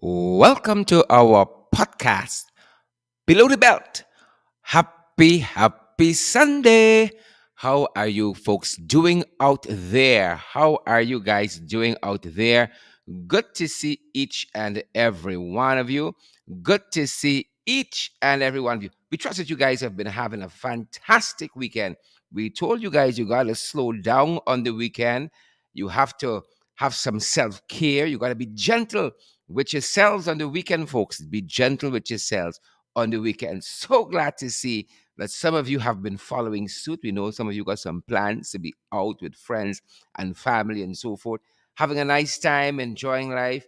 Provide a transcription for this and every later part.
Welcome to our podcast, Below the Belt. Happy Sunday. How are you folks doing out there? How are you guys doing out there? Good to see each and every one of you. Good to see each and every one of you. We trust that you guys have been having a fantastic weekend. We told you guys you got to slow down on the weekend. You have to have some self care. You got to be gentle with yourselves on the weekend, folks. Be gentle with yourselves on the weekend. So glad to see that some of you have been following suit. We know some of you got some plans to be out with friends and family and so forth, having a nice time, enjoying life,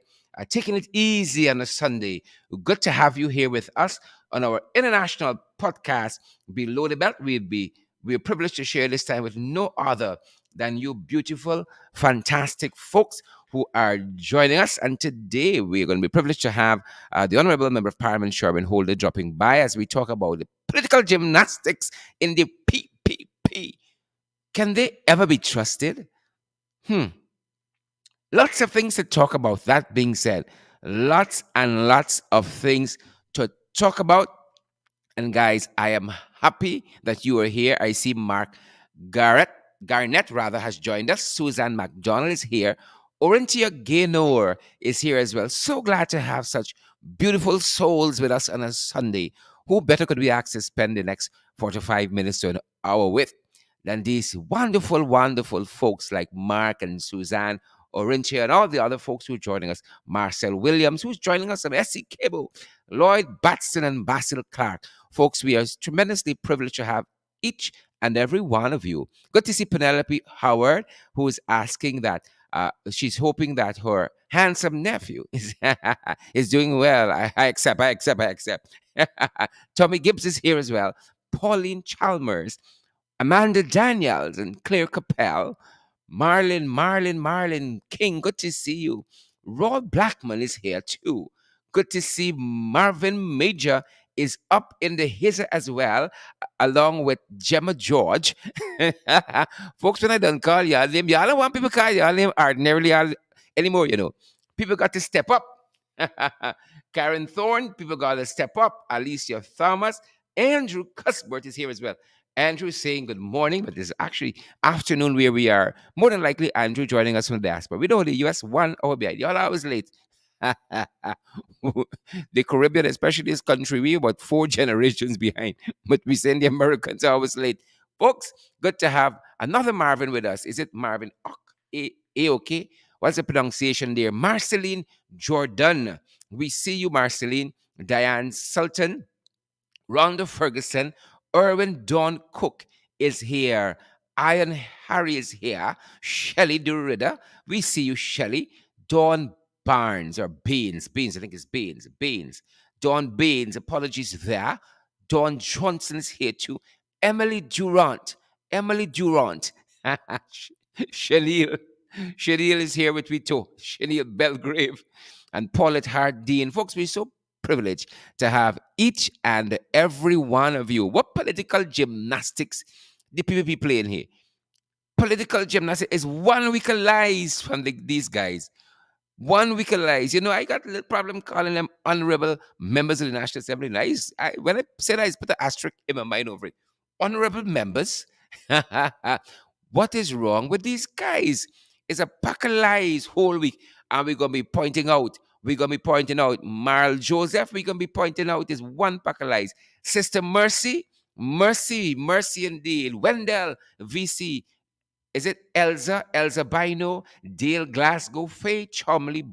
taking it easy on a Sunday. Good to have you here with us on our international podcast, Below the Belt. We're privileged to share this time with no other than you beautiful, fantastic folks who are joining us. And today we're going to be privileged to have the Honorable Member of Parliament, Sherwin Holder, dropping by as we talk about the political gymnastics in the PPP. Can they ever be trusted? Hmm. Lots of things to talk about. That being said, lots and lots of things to talk about. And guys, I am happy that you are here. I see Mark Garrett, Garnett rather, has joined us. Susan McDonald is here. Orentia Gaynor is here as well. So glad to have such beautiful souls with us on a Sunday. Who better could we ask to spend the next 45 minutes to an hour with than these wonderful, wonderful folks like Mark and Suzanne, Orentia, and all the other folks who are joining us. Marcel Williams, who's joining us from SC Cable, Lloyd Batson, and Basil Clark. Folks, we are tremendously privileged to have each and every one of you. Good to see Penelope Howard, who is asking that she's hoping that her handsome nephew is doing well. I accept, I accept, I accept. Tommy Gibbs is here as well. Pauline Chalmers, Amanda Daniels, and Claire Capel. Marlin King, good to see you. Rod Blackman is here too. Good to see Marvin Major is up in the hizzer as well, along with Gemma George. Folks, when I don't call y'all name, y'all don't want people call y'all name ordinarily anymore, you know. People got to step up. Karen Thorne, people got to step up. Alicia Thomas. Andrew Cuthbert is here as well. Andrew is saying good morning, but it's actually afternoon where we are. More than likely, Andrew joining us from the diaspora. We know the US 1 hour behind. Y'all are always late. The Caribbean, especially this country, we about 4 generations behind. But we send the Americans are always late. Folks, good to have another Marvin with us. Is it Marvin A-OK? What's the pronunciation there? Marceline Jordan. We see you, Marceline. Diane Sultan. Rhonda Ferguson, Erwin Don Cook is here. Ian Harry is here. Shelley Durida. We see you, Shelley. Dawn Barnes or Beans, I think it's Beans. Dawn Baines, apologies there. Dawn Johnson's here too. Emily Durant. Chenille. Chenille is here with me too. Chenille Belgrave and Paulette Hardeen. Folks, we're so privileged to have each and every one of you. What political gymnastics the PPP playing here? Political gymnastics is 1 week of lies from these guys. 1 week of lies. You know, I got a little problem calling them honorable members of the National Assembly. And when I said I put an asterisk in my mind over it. Honorable members? What is wrong with these guys? It's a pack of lies whole week. And we're going to be pointing out. Marl Joseph, we're going to be pointing out is one pack of lies. Sister Mercy indeed. Wendell, VC, is it Elza Bino, Dale Glasgow, Faye Chumley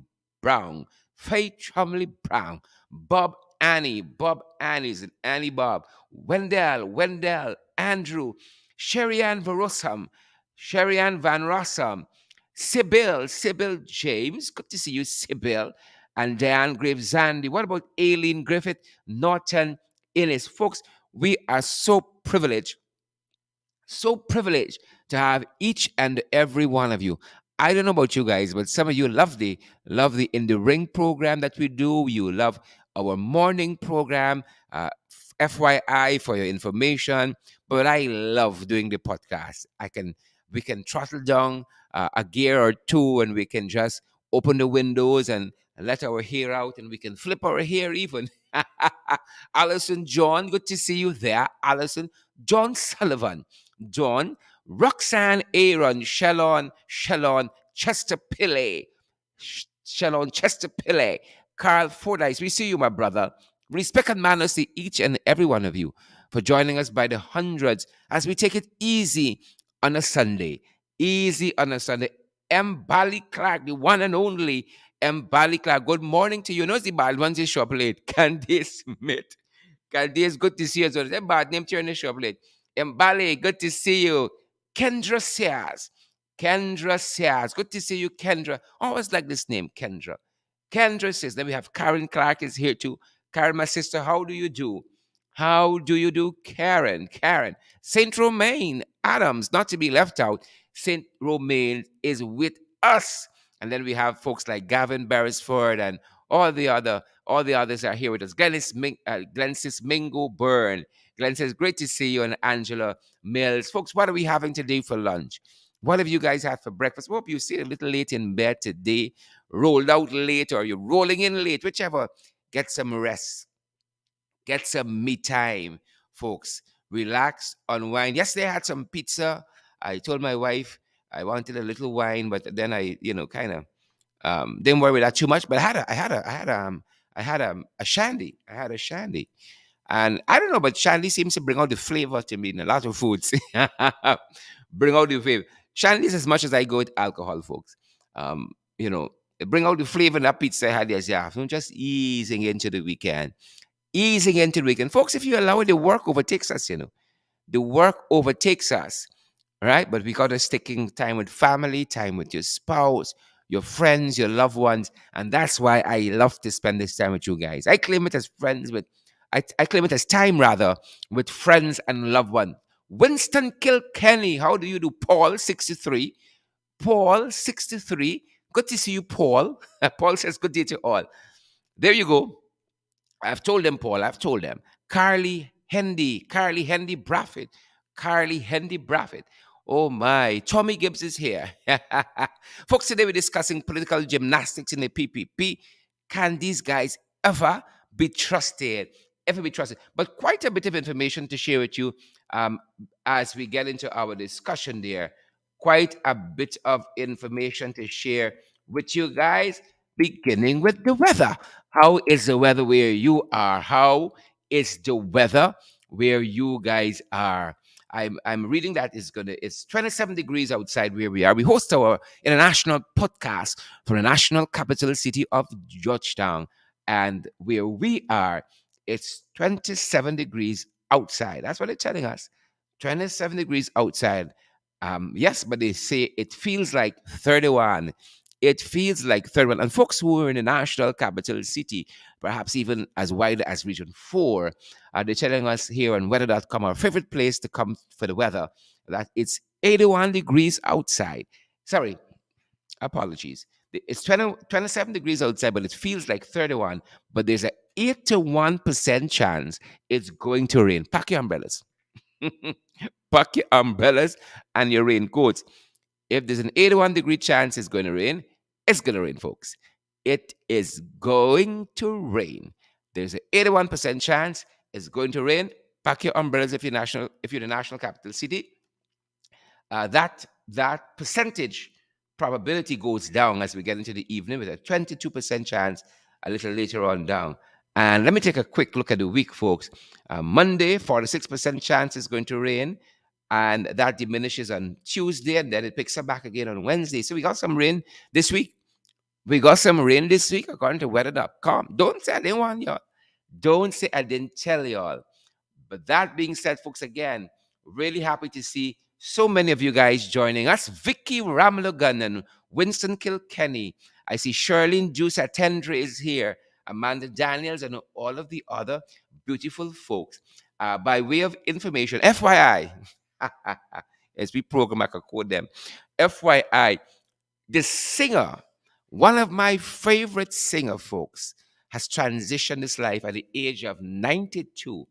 Brown, Bob Annie's and Annie Bob, Wendell, Andrew, Sherry Ann Van Rossum, Sybil James, good to see you, Sybil, and Diane Graves Zandy. What about Aileen Griffith, Norton Innes? Folks, we are so privileged to have each and every one of you. I don't know about you guys, but some of you love the In the Ring program that we do. You love our morning program. FYI for your information, but I love doing the podcast. We can throttle down a gear or two, and we can just open the windows and and let our hair out, and we can flip our hair even. Allison John, good to see you there. Allison John Sullivan, John, Roxanne Aaron, Shallon Chester Pille, Shallon Chester Pille, Carl Fordyce. We see you, my brother. Respect and manners to each and every one of you for joining us by the hundreds as we take it easy on a Sunday. Easy on a Sunday. M. Bally Clark, the one and only M. Bally Clark. Good morning to you. Knows the bad ones is shop late. Candice Smith. Candice, good to see you. So that bad name to you in the shop late. M. Bally, good to see you. Kendra Sears. Kendra Sears. Good to see you, Kendra. Always like this name, Kendra. Kendra says, then we have Karen Clark is here too. Karen, my sister, how do you do? How do you do, Karen? Karen. Saint Romain Adams, not to be left out. Saint Romain is with us. And then we have folks like Gavin Beresford and all the others are here with us. Glensis Mingo Byrne. Glenn says, great to see you, and Angela Mills. Folks, what are we having today for lunch? What have you guys had for breakfast? Hope you stayed a little late in bed today, rolled out late, or you're rolling in late, whichever. Get some rest. Get some me time, folks. Relax, unwind. Yesterday I had some pizza. I told my wife I wanted a little wine, but then I, kind of didn't worry about that too much. But I had a shandy. I had a shandy. And I don't know, but shandy seems to bring out the flavor to me in a lot of foods. Bring out the flavor. Shandy is as much as I go with alcohol, folks. Um, you know, it bring out the flavor in that pizza I had yesterday afternoon, just easing into the weekend. Easing into the weekend. Folks, if you allow it, the work overtakes us, The work overtakes us, right? But we got to sticking time with family, time with your spouse, your friends, your loved ones. And that's why I love to spend this time with you guys. I claim it as I claim it as time rather, with friends and loved ones. Winston Kilkenny, how do you do? Paul, 63. Paul, 63. Good to see you, Paul. Paul says, good day to all. There you go. I've told them, Paul, I've told them. Carly Hendy Braffett. Carly Hendy Braffett. Oh my, Tommy Gibbs is here. Folks, today we're discussing political gymnastics in the PPP. Can these guys ever be trusted? Ever be trusted? But quite a bit of information to share with you um, as we get into our discussion there. Quite a bit of information to share with you guys, beginning with the weather. How is the weather where you are? How is the weather where you guys are? I'm reading that it's 27 degrees outside where we are. We host our international podcast from the national capital city of Georgetown. And where we are, it's 27 degrees outside. That's what they're telling us. 27 degrees outside. Yes, but they say it feels like 31. It feels like 31. And folks who are in the national capital city, perhaps even as wide as Region 4, they're telling us here on weather.com, our favorite place to come for the weather, that it's 81 degrees outside. Sorry, apologies. It's 27 degrees outside, but it feels like 31. But there's an 81% chance it's going to rain. Pack your umbrellas. Pack your umbrellas and your raincoats. If there's an 81-degree chance it's going to rain, it's going to rain, folks. It is going to rain. There's an 81% chance it's going to rain. Pack your umbrellas if you're the national capital city. That percentage probability goes down as we get into the evening with a 22% chance a little later on down. And let me take a quick look at the week, folks. Monday, 46% chance it's going to rain, and that diminishes on Tuesday, and then it picks up back again on Wednesday. So we got some rain this week. According to weather.com. Don't say I didn't want y'all. Don't say I didn't tell y'all. But that being said, folks, again, really happy to see so many of you guys joining us. Vicky Ramlogan and Winston Kilkenny. I see Sherlyn Juice Attendre is here. Amanda Daniels and all of the other beautiful folks. By way of information, FYI, as we program, I could quote them. FYI, the singer, one of my favorite singer folks, has transitioned his life at the age of 92.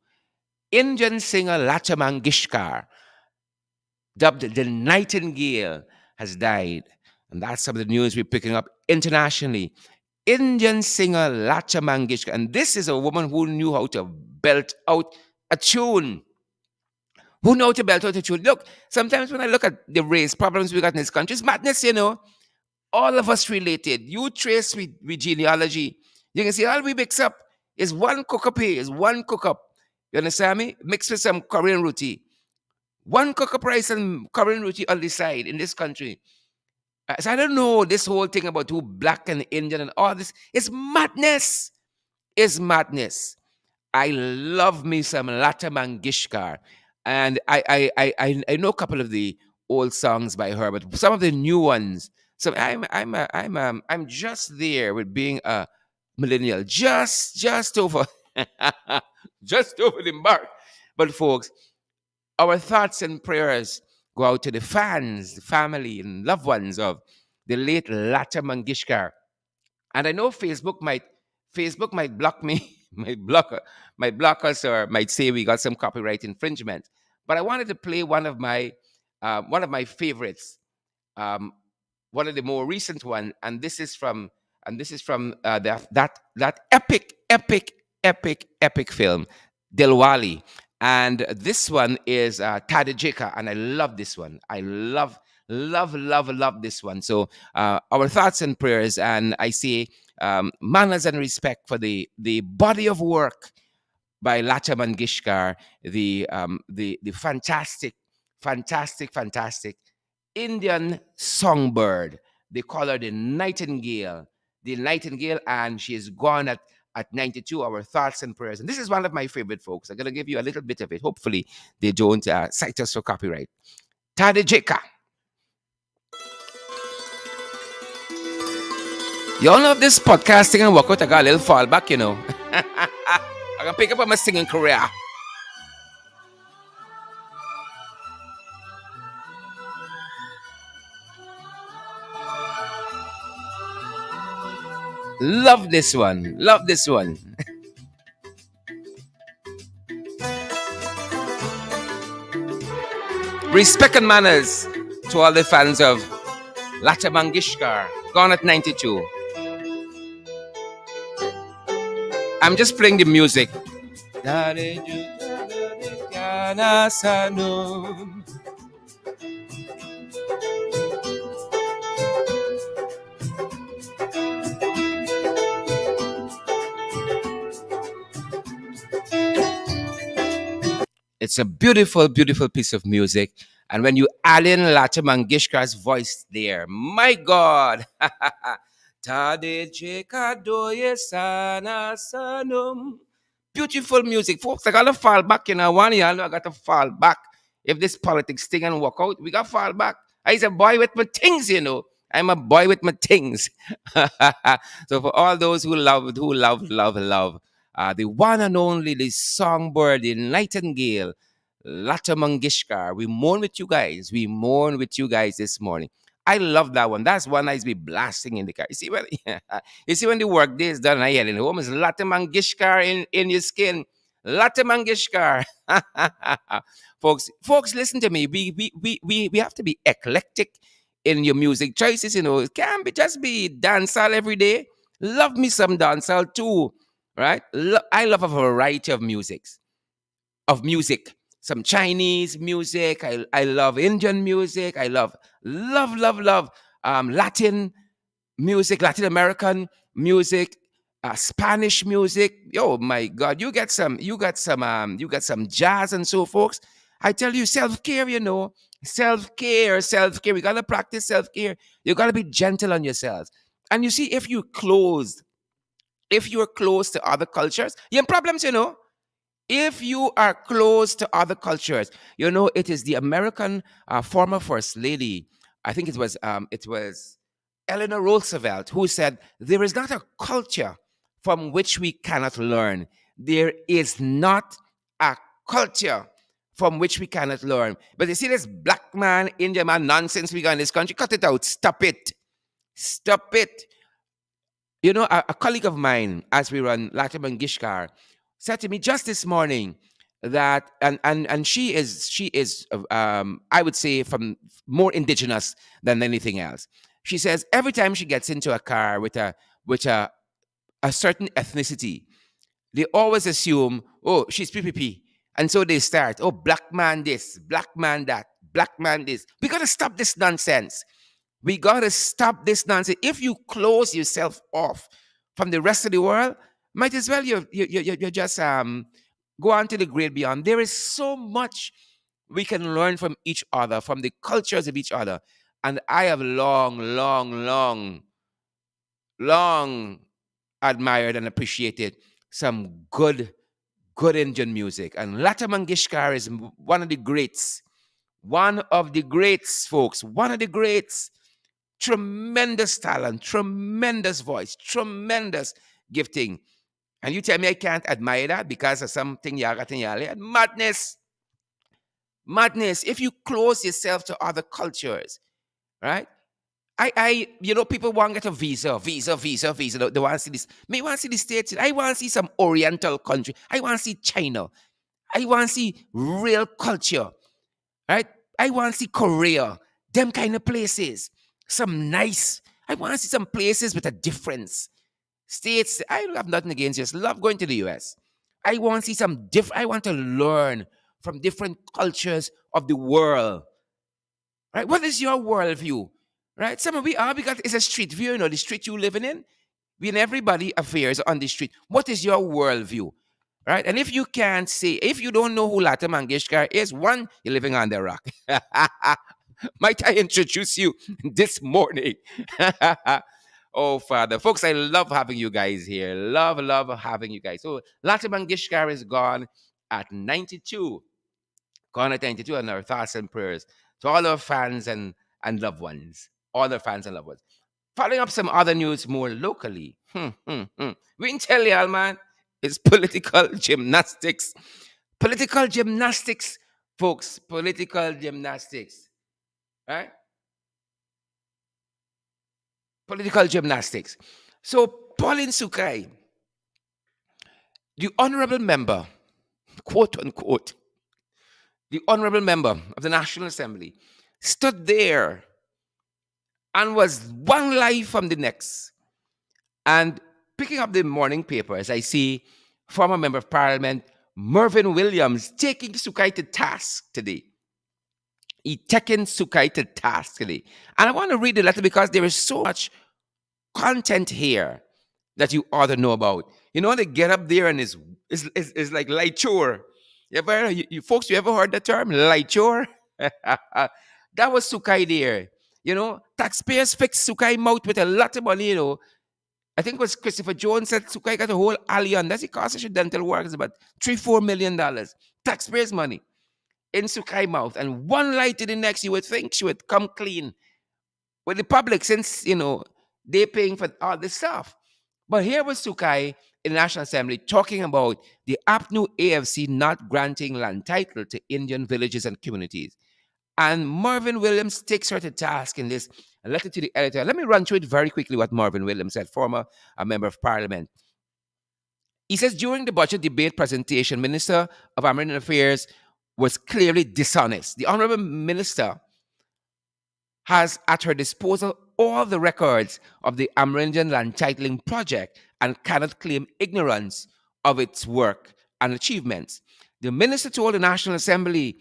Indian singer Lata Mangeshkar, dubbed the Nightingale, has died. And that's some of the news we're picking up internationally. Indian singer Lata Mangeshkar. And this is a woman who knew how to belt out a tune. Who know how to belt out a tune. Look, sometimes when I look at the race problems we got in this country, it's madness, you know. All of us related. You trace with genealogy. You can see all we mix up is one cook up here, is one cook up. You understand me? Mixed with some Korean roti. One cook up rice and Korean roti on the side in this country. So I don't know this whole thing about who black and Indian and all this. It's madness. It's madness. I love me some Lata Mangeshkar, and I know a couple of the old songs by her, but some of the new ones. So I'm just there with being a millennial, just over, just over the mark. But folks, our thoughts and prayers go out to the fans, the family, and loved ones of the late Lata Mangeshkar. And I know Facebook might block me, might block us, or might say we got some copyright infringement. But I wanted to play one of my favorites, um, one of the more recent one, and this is from that epic film, Dilwali. And this one is Tadajika, and I love this one. I love this one. So our thoughts and prayers, and I say manners and respect for the body of work by Lata Mangeshkar, the fantastic Indian songbird. They call her the Nightingale, and she is gone at 92. Our thoughts and prayers. And this is one of my favorite folks. I'm going to give you a little bit of it. Hopefully, they don't cite us for copyright. Tadejeka. You all know this podcasting and workout, I got a little fallback, you know. I can pick up on my singing career. Love this one. Love this one. Respect and manners to all the fans of Lata Mangeshkar, gone at 92. I'm just playing the music. It's a beautiful piece of music. And when you add in Lata Mangeshkar's voice there, my God. Tade Jeka Doye Sana Sanum. Beautiful music. Folks, I gotta fall back, you know. One year, I gotta fall back. If this politics thing and work out, we gotta fall back. I's a boy with my things, you know. I'm a boy with my things. So for all those who love, the one and only, the songbird, the nightingale, Lata Mangeshkar, we mourn with you guys. We mourn with you guys this morning. I love that one. That's one I be blasting in the car. You see when the work day is done, I yell in home is Lata Mangeshkar in your skin. Lata Mangeshkar. Folks, listen to me. We have to be eclectic in your music choices. You know, it can't be just be dancehall every day. Love me some dancehall too, right? I love a variety of music. Some Chinese music. I love Indian music. I love Latin music, Latin American music, Spanish music. Oh my God, you got some jazz and so, folks. I tell you, self care. You know, self care. We gotta practice self care. You gotta be gentle on yourselves. And you see, if you're close to other cultures, you have problems. You know, if you are close to other cultures, it is the American former first lady. I think it was Eleanor Roosevelt who said, "There is not a culture from which we cannot learn. There is not a culture from which we cannot learn." But you see this black man, Indian man nonsense we got in this country. Cut it out. Stop it. Stop it. A colleague of mine, as we run Lata Mangeshkar, said to me just this morning that, and she is I would say from more indigenous than anything else. She says every time she gets into a car with a a certain ethnicity, they always assume, oh, she's PPP. And so they start, oh, black man this, black man that, black man this. We got to stop this nonsense. We got to stop this nonsense. If you close yourself off from the rest of the world, might as well you just go on to the great beyond. There is so much we can learn from each other, from the cultures of each other. And I have long admired and appreciated some good Indian music. And Lata Mangeshkar is one of the greats. One of the greats, folks. One of the greats. Tremendous talent, tremendous voice, tremendous gifting. And you tell me I can't admire that because of something yagatin madness. Madness. If you close yourself to other cultures, right? People want to get a visa. They want to see this. Me want to see the States. I want to see some Oriental country. I want to see China. I want to see real culture, right? I want to see Korea, them kind of places. Some nice, I want to see some places with a difference. States, I have nothing against just love going to the US. I want to see some different, I want to learn from different cultures of the world, right? What is your worldview, right? Some of we are, because it's a street view, the street you living in, we and everybody affairs on the street. What is your worldview? Right? And if you can't say, if you don't know who Lata Mangeshkar is, one, you're living on the rock. Might I introduce you this morning? Oh, Father. Folks, I love having you guys here. Love having you guys. So, Lata Mangeshkar is gone at 92. Gone at 92, and our thoughts and prayers to all our fans and loved ones. All our fans and loved ones. Following up some other news more locally. We can tell y'all, man, it's political gymnastics. Political gymnastics, folks. Political gymnastics. Right? Political gymnastics. So, Pauline Sukai, the honorable member, quote unquote, the honorable member of the National Assembly, stood there and was one life from the next. And picking up the morning papers, I see former member of parliament Mervyn Williams taking Sukai to task today. He taken Sukai to task today. And I want to read the letter because there is so much content here that you ought to know about. They get up there and it's like lighture. You folks, you ever heard the term lighture? That was Sukai there. Taxpayers fixed Sukai mouth with a lot of money, I think it was Christopher Jones said Sukai got a whole alley on. That's the cost of dental work. It's about $3-4 million. Taxpayers' money in Sukai mouth. And one lie to the next, you would think she would come clean with the public since, they're paying for all this stuff. But here was Sukai in the National Assembly talking about the APNU AFC not granting land title to Indian villages and communities. And Mervyn Williams takes her to task in this letter to the editor. Let me run through it very quickly what Mervyn Williams said, former member of parliament. He says, during the budget debate presentation, Minister of Amerindian Affairs was clearly dishonest. The Honorable Minister has at her disposal all the records of the Amerindian land titling project and cannot claim ignorance of its work and achievements. The minister told the National Assembly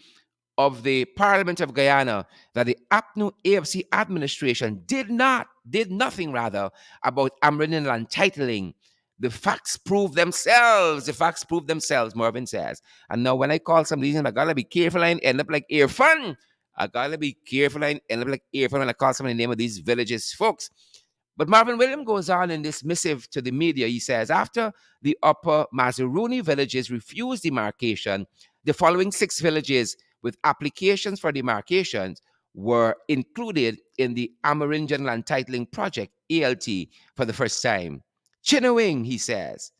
of the Parliament of Guyana that the APNU AFC administration did nothing rather about Amerindian land titling. The facts prove themselves. The facts prove themselves, Mervyn says. And now when I call some of these, I gotta be careful and end up like Irfan. I gotta be careful and end up like Irfan when I call some of the name of these villages, folks. But Marvin Williams goes on in this missive to the media. He says, after the Upper Mazaruni villages refused demarcation, the following 6 villages with applications for demarcations were included in the Amerindian Land Titling Project, ALT, for the first time. Chinawing, he says.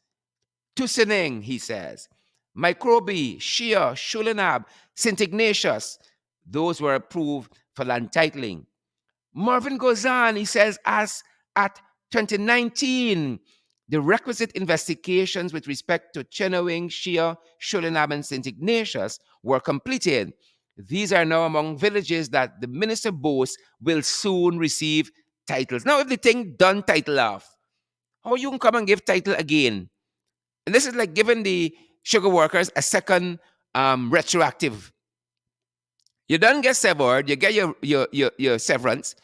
Tusining, he says. Microbi, Shia, Shulinab, St. Ignatius, those were approved for land titling. Mervyn goes on, he says, as at 2019, the requisite investigations with respect to Chinawing, Shia, Shulinab, and St. Ignatius were completed. These are now among villages that the minister boasts will soon receive titles. Now, if the thing done title off, How you can come and give title again? And this is like giving the sugar workers a second retroactive. You don't get severed, you get your severance,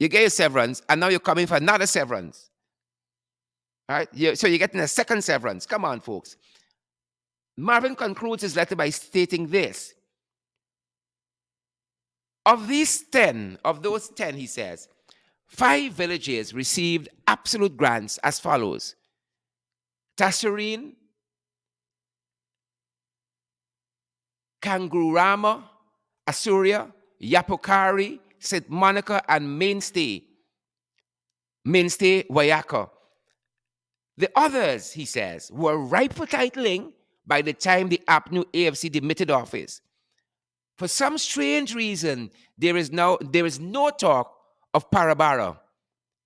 you get your severance, and now you're coming for another severance. Right? So you're getting a second severance. Come on, folks. Marvin concludes his letter by stating this. Of those 10, he says, 5 villages received absolute grants as follows: Tasserine, Kangurama, Asuria, Yapokari, St. Monica, and Mainstay, Wayaka. The others, he says, were ripe for titling by the time the APNU AFC demitted office. For some strange reason, there is no talk of Parabara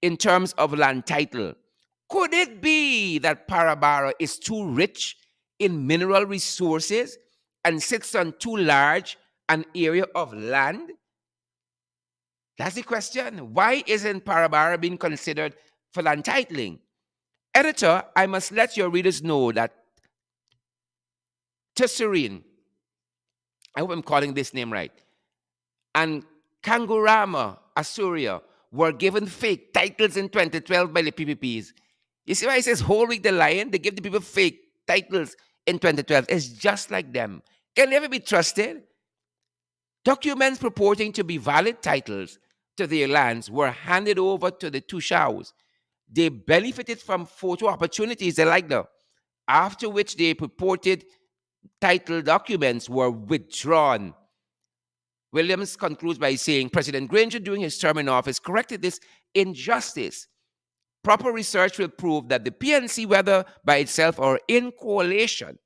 in terms of land title. Could it be that Parabara is too rich in mineral resources and sits on too large an area of land? That's the question. Why isn't Parabara being considered for land titling? Editor, I must let your readers know that Tesserine, I hope I'm calling this name right, and Kangurama, Asuria, were given fake titles in 2012 by the PPPs. You see why it says Whole Week the Lion? They give the people fake titles in 2012. It's just like them. Can they ever be trusted? Documents purporting to be valid titles to their lands were handed over to the Tushaus. They benefited from photo opportunities, they like them, after which the purported title documents were withdrawn. Williams concludes by saying President Granger, during his term in office, corrected this injustice. Proper research will prove that the PNC, whether by itself or in coalition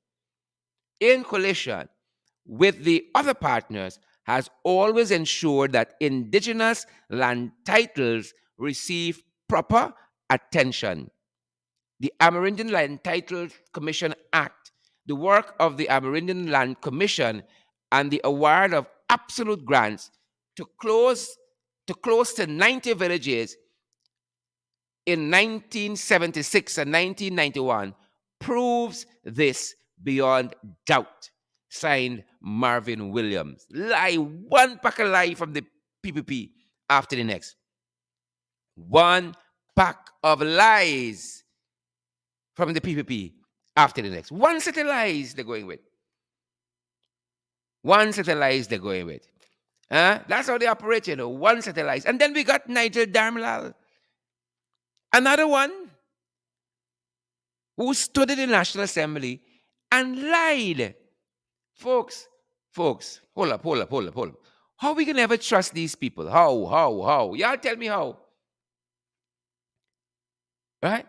with the other partners, has always ensured that indigenous land titles receive proper attention. The Amerindian Land Titles Commission Act, the work of the Amerindian Land Commission, and the award of absolute grants to close to 90 villages in 1976 and 1991 proves this beyond doubt. Signed, Marvin Williams. Lie, one pack of lie from the PPP after the next. One pack of lies from the PPP after the next. One set of lies they're going with. One set of lies they're going with. That's how they operate, you know. One set of lies. And then we got Nigel Darmlal, another one who stood in the National Assembly and lied. Folks, hold up. How we can ever trust these people? How? Y'all tell me how. Right?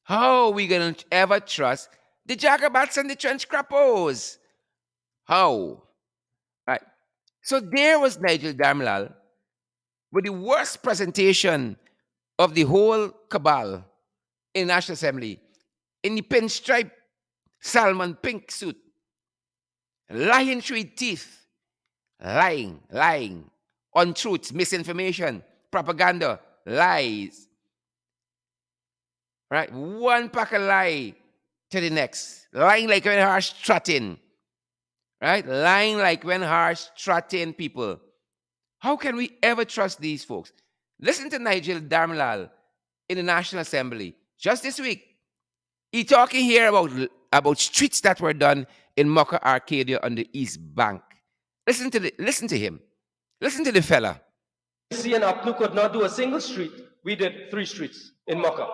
How are we going to ever trust the Jacobats and the trench crappos? How? Right. So there was Nigel Darmlal with the worst presentation of the whole cabal in the National Assembly in the pinstripe salmon pink suit, lying through his teeth, lying, untruths, misinformation, propaganda, lies. Right? One pack of lie to the next. Lying like when harsh strutting. Right? Lying like when harsh strutting people. How can we ever trust these folks? Listen to Nigel Darmlal in the National Assembly just this week. He talking here about streets that were done in Mocha Arcadia on the East Bank. Listen to him. Listen to the fella. See, and Apnu could not do a single street. We did 3 streets in Mocha.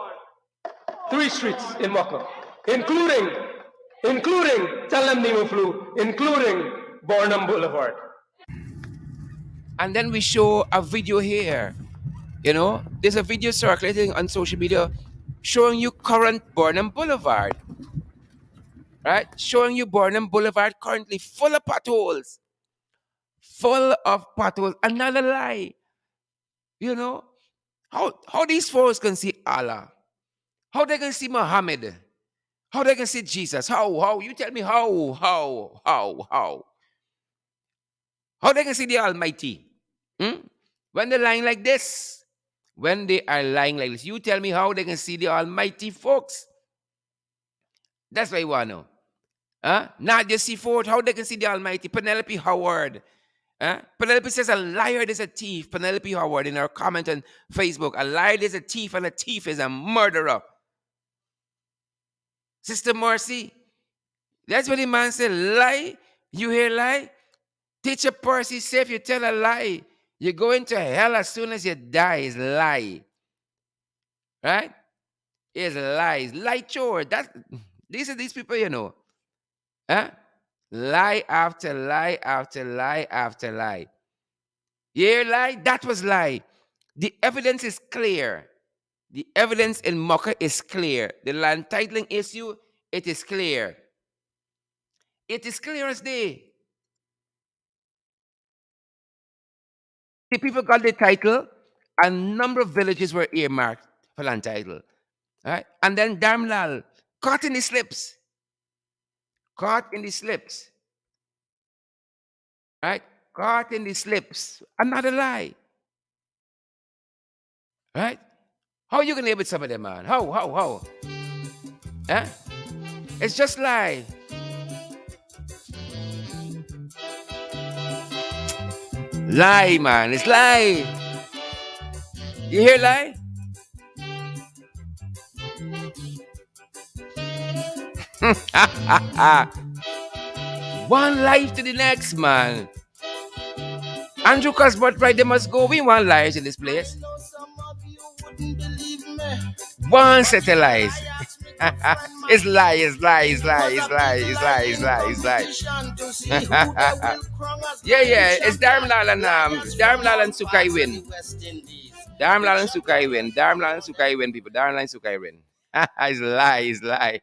3 streets in Mocha, including tell them Nemo Flu, including Bornham Boulevard. And then we show a video here. You know, there's a video circulating on social media showing you current Burnham Boulevard. Right? Showing you Burnham Boulevard currently full of potholes. Full of potholes. Another lie. You know, how these folks can see Allah? How they can see Muhammad? How they can see Jesus? How? You tell me how? How they can see the Almighty? When they're lying like this? when they are lying like this. You tell me how they can see the Almighty, folks. That's what I want to know. Huh? Not just see forth how they can see the Almighty. Penelope Howard. Huh? Penelope says a liar is a thief. Penelope Howard in her comment on Facebook. A liar is a thief and a thief is a murderer. Sister Mercy. That's what the man said. Lie. You hear lie? Teacher Percy say if you tell a lie, you go into hell as soon as you die. Is lie. Right? Is lies. Lie chore. That these are these people, you know. Huh? Lie after lie after lie after lie. You hear lie? That was lie. The evidence is clear. The evidence in Mocha is clear. The land titling issue, it is clear. It is clear as day. The people got the title. A number of villages were earmarked for land title. Right? And then Damlal caught in the slips. Caught in the slips. Right? Caught in the slips. Another lie. Right? How you gonna able some of them, man? How? Huh? It's just lie. Lie, man. It's lie. You hear lie? One life to the next, man. Andrew Cuthbert, right? They must go. We want lies in this place. One set of lies. It's lie, it's lie, it's lie, it's lie, it's lie, it's lie, it's lie. Yeah. It's Darmlal and Sukai win. Darmlal and Sukai win. Darmlal and Sukai win, people. Darmlal and Sukai win. It's lie, it's lie.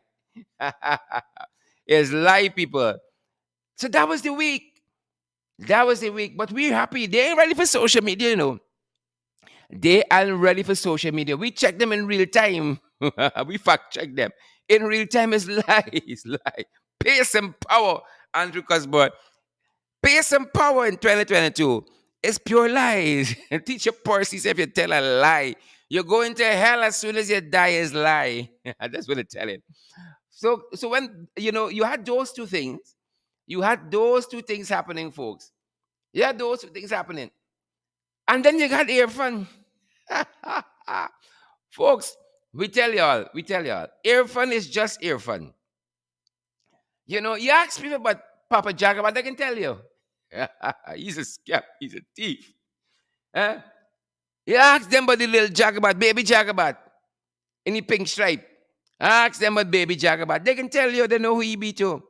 It's lie, people. So that was the week. That was the week. But we're happy. They ain't ready for social media, you know. They aren't ready for social media. We check them in real time. We fact check them. In real time is lie. It's lie. Pay some power, Andrew Cuthbert. Pay some power in 2022. It's pure lies. Teacher Percy said if you tell a lie, you're going to hell as soon as you die is lie. That's what it's telling. So when you had those two things, happening, folks. You had those two things happening. And then you got earphone. Folks, we tell y'all, earphone is just earphone. You ask people about Papa Jagabat, they can tell you. He's a scam, he's a thief. Huh? You ask them about the little Jagabat, baby Jagabat, in the pink stripe. Ask them about baby Jagabat. They can tell you, they know who he be too.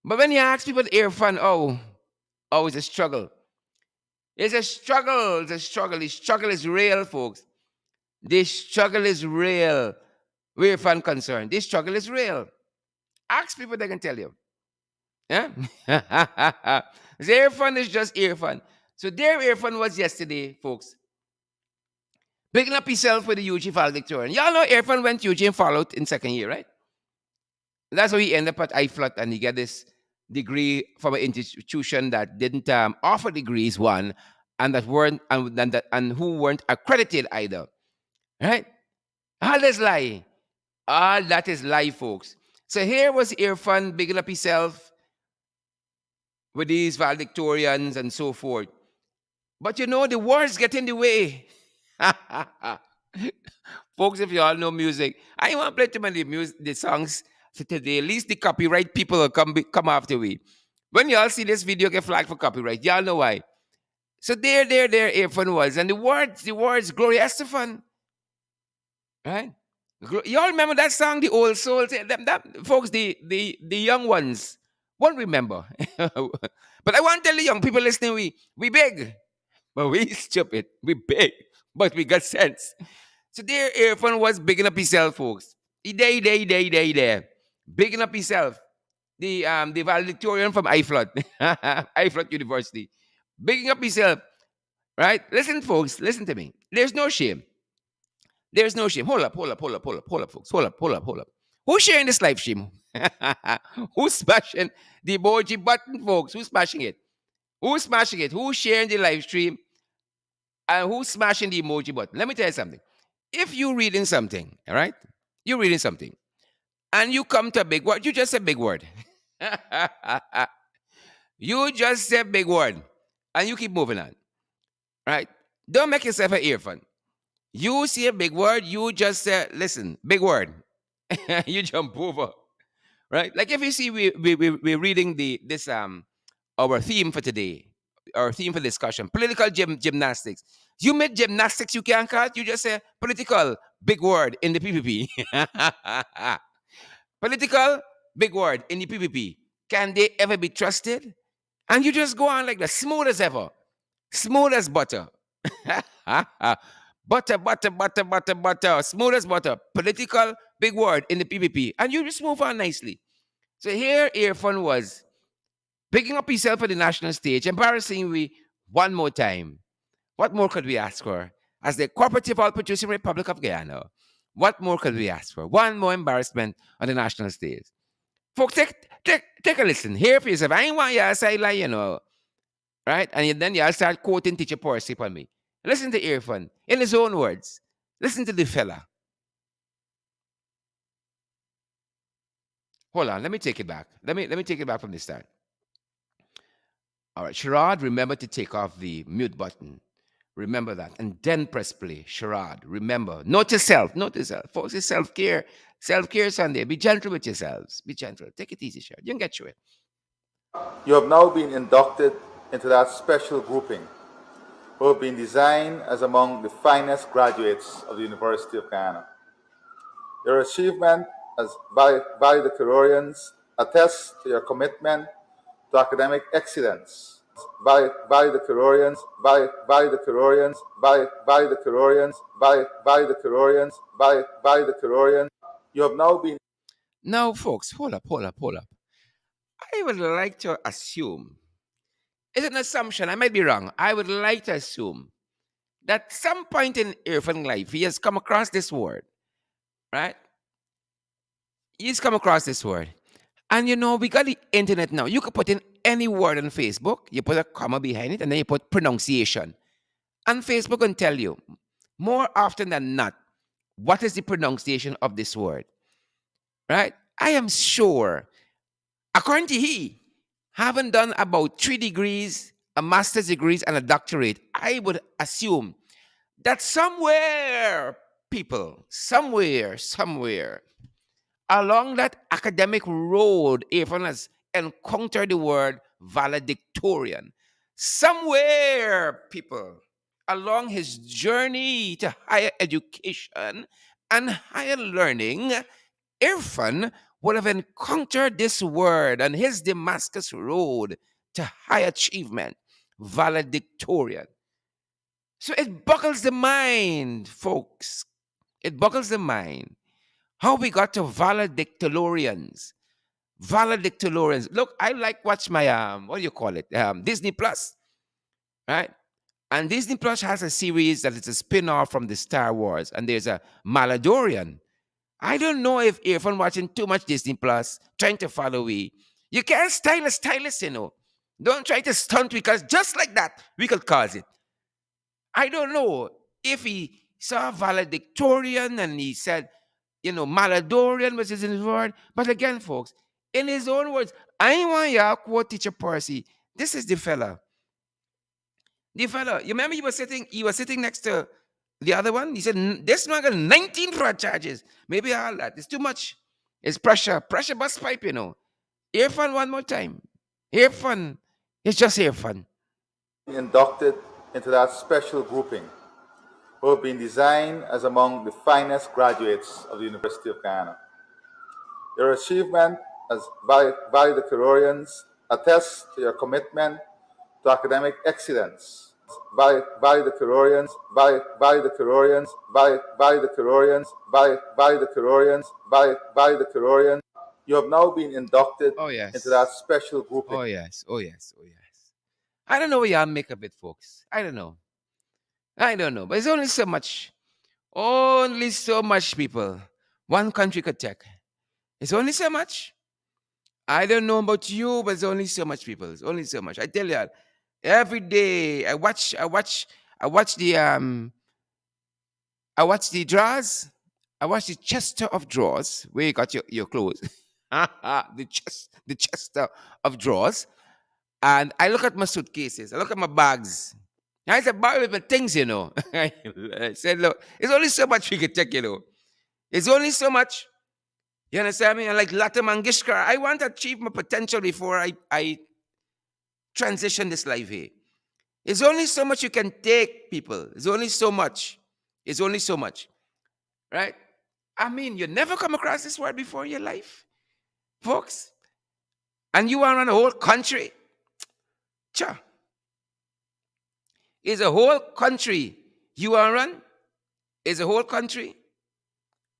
But when you ask people the earphone, it's a struggle. It's a struggle. It's a struggle. The struggle is real, folks. This struggle is real. We're fan concerned. This struggle is real. Ask people, they can tell you. Yeah? The earphone is just earphone. So their earphone was yesterday, folks. Picking up yourself with the UG valedictorian. Y'all know earphone went UG and followed in second year, right? That's how he ended up at IFLOT and he got this degree from an institution that didn't offer degrees, one, and that weren't and who weren't accredited either. Right? All that's lie. All that is lie, folks. So here was Irfan bigging up himself with these valedictorians and so forth. But the words get in the way. Folks, if you all know music, I want to play too many the songs today. At least the copyright people will come after we. When y'all see this video get flagged for copyright, y'all know why. So there, Irfan was. And the words, Gloria Estefan. Right? Y'all remember that song, The Old Soul? That folks, the young ones won't remember. But I want to tell the young people listening, we big, but we stupid. We big, but we got sense. So there, Irfan was bigging up himself, folks. He there. Bigging up himself. The valedictorian from IFLOT, IFLOT University. Bigging up himself. Right? Listen, folks, listen to me. There's no shame. There's no shame. Hold up, folks. Hold up. Who's sharing this live stream? Who's smashing the emoji button, folks? Who's smashing it? Who's smashing it? Who's sharing the live stream? And who's smashing the emoji button? Let me tell you something. If you're reading something, all right? You're reading something, and you come to a big word, you just say big word. You just say big word, and you keep moving on, right? Don't make yourself an earphone. You see a big word, you just say, listen, big word. You jump over, right? Like if you see we're reading this our theme for today, our theme for discussion, political gymnastics. You made gymnastics you can't cut, you just say political, big word in the PPP. Political, big word in the PPP. Can they ever be trusted? And you just go on like that, smooth as ever, smooth as butter. Butter, butter, butter, butter, butter, smooth as butter. Political, big word in the PPP. And you just move on nicely. So here, Earphone was picking up himself for the national stage, embarrassing we one more time. What more could we ask for? As the Cooperative Oil Producing Republic of Guyana, what more could we ask for? One more embarrassment on the national stage. Folks, take a listen. Here for yourself. I ain't want you to say like, right? And then you start quoting Teacher Percy on me. Listen to Earphone in his own words. Listen to the fella. Hold on, let me take it back. Let me take it back from the start. All right, Sherrod, remember to take off the mute button. Remember that. And then press play. Sherrod, remember. Note yourself. Note yourself. Folks, it's self-care. Self-care Sunday. Be gentle with yourselves. Be gentle. Take it easy, Sherrod. You can get through it. You have now been inducted into that special grouping who have been designed as among the finest graduates of the University of Guyana. Your achievement as valedictorians attests to your commitment to academic excellence. Valedictorians, valedictorians, valedictorians, valedictorians, valedictorians. You have now been. Now, folks, hold up, hold up, hold up. I would like to assume, it's an assumption, I might be wrong. I would like to assume that some point in Irfan life, he has come across this word, right? He's come across this word. And we got the internet now. You could put in any word on Facebook, you put a comma behind it, and then you put pronunciation. And Facebook can tell you more often than not what is the pronunciation of this word, right? I am sure, according to he, having done about 3 degrees, a master's degrees, and a doctorate, I would assume that somewhere, people, somewhere, along that academic road, Ephraim has encountered the word valedictorian. Somewhere, people, along his journey to higher education and higher learning, Irfan would have encountered this word on his Damascus road to high achievement, valedictorian. So it boggles the mind, folks. It boggles the mind how we got to valedictorians. Valedictorians. Look, I like watch my what do you call it? Disney Plus, right? And Disney Plus has a series that is a spin-off from the Star Wars, and there's a Maladorian. I don't know if Irfan watching too much Disney Plus, trying to follow we. You can't style us, Don't try to stunt because just like that, we could cause it. I don't know if he saw valedictorian and he said, maladorian was his word. But again, folks, in his own words, I want you quote Teacher Percy. This is the fella. The fella, you remember he was sitting next to the other one? He said, this man got 19 fraud charges. Maybe all that. It's too much. It's pressure. Pressure bust pipe. Air fun one more time. Air fun. It's just air fun. Inducted into that special grouping who have been designed as among the finest graduates of the University of Guyana. Your achievement as valedictorians attests to your commitment to academic excellence. Valedictorians, valedictorians, valedictorians, valedictorians, valedictorians. You have now been inducted Oh, into that yes. special grouping. Oh, yes. Oh, yes. Oh, yes. I don't know what y'all make of it, folks. I don't know. I don't know. But it's only so much. Only so much, people. One country could take. It's only so much. I don't know about you, but it's only so much, people. It's only so much. I tell you, every day I watch I watch the I watch the drawers. I watch the chester of drawers where you got your clothes. The chester of drawers. And I look at my suitcases. I look at my bags. And I said, buy with my things, you know. I said, look, it's only so much we can take, you know. It's only so much. You understand me? And like Lata Mangeshkar, I want to achieve my potential before I transition this life here. It's only so much you can take, people. It's only so much. It's only so much. Right? I mean, you never come across this word before in your life, folks. And you are on a whole country. Cha. Is a whole country you are on? Is a whole country?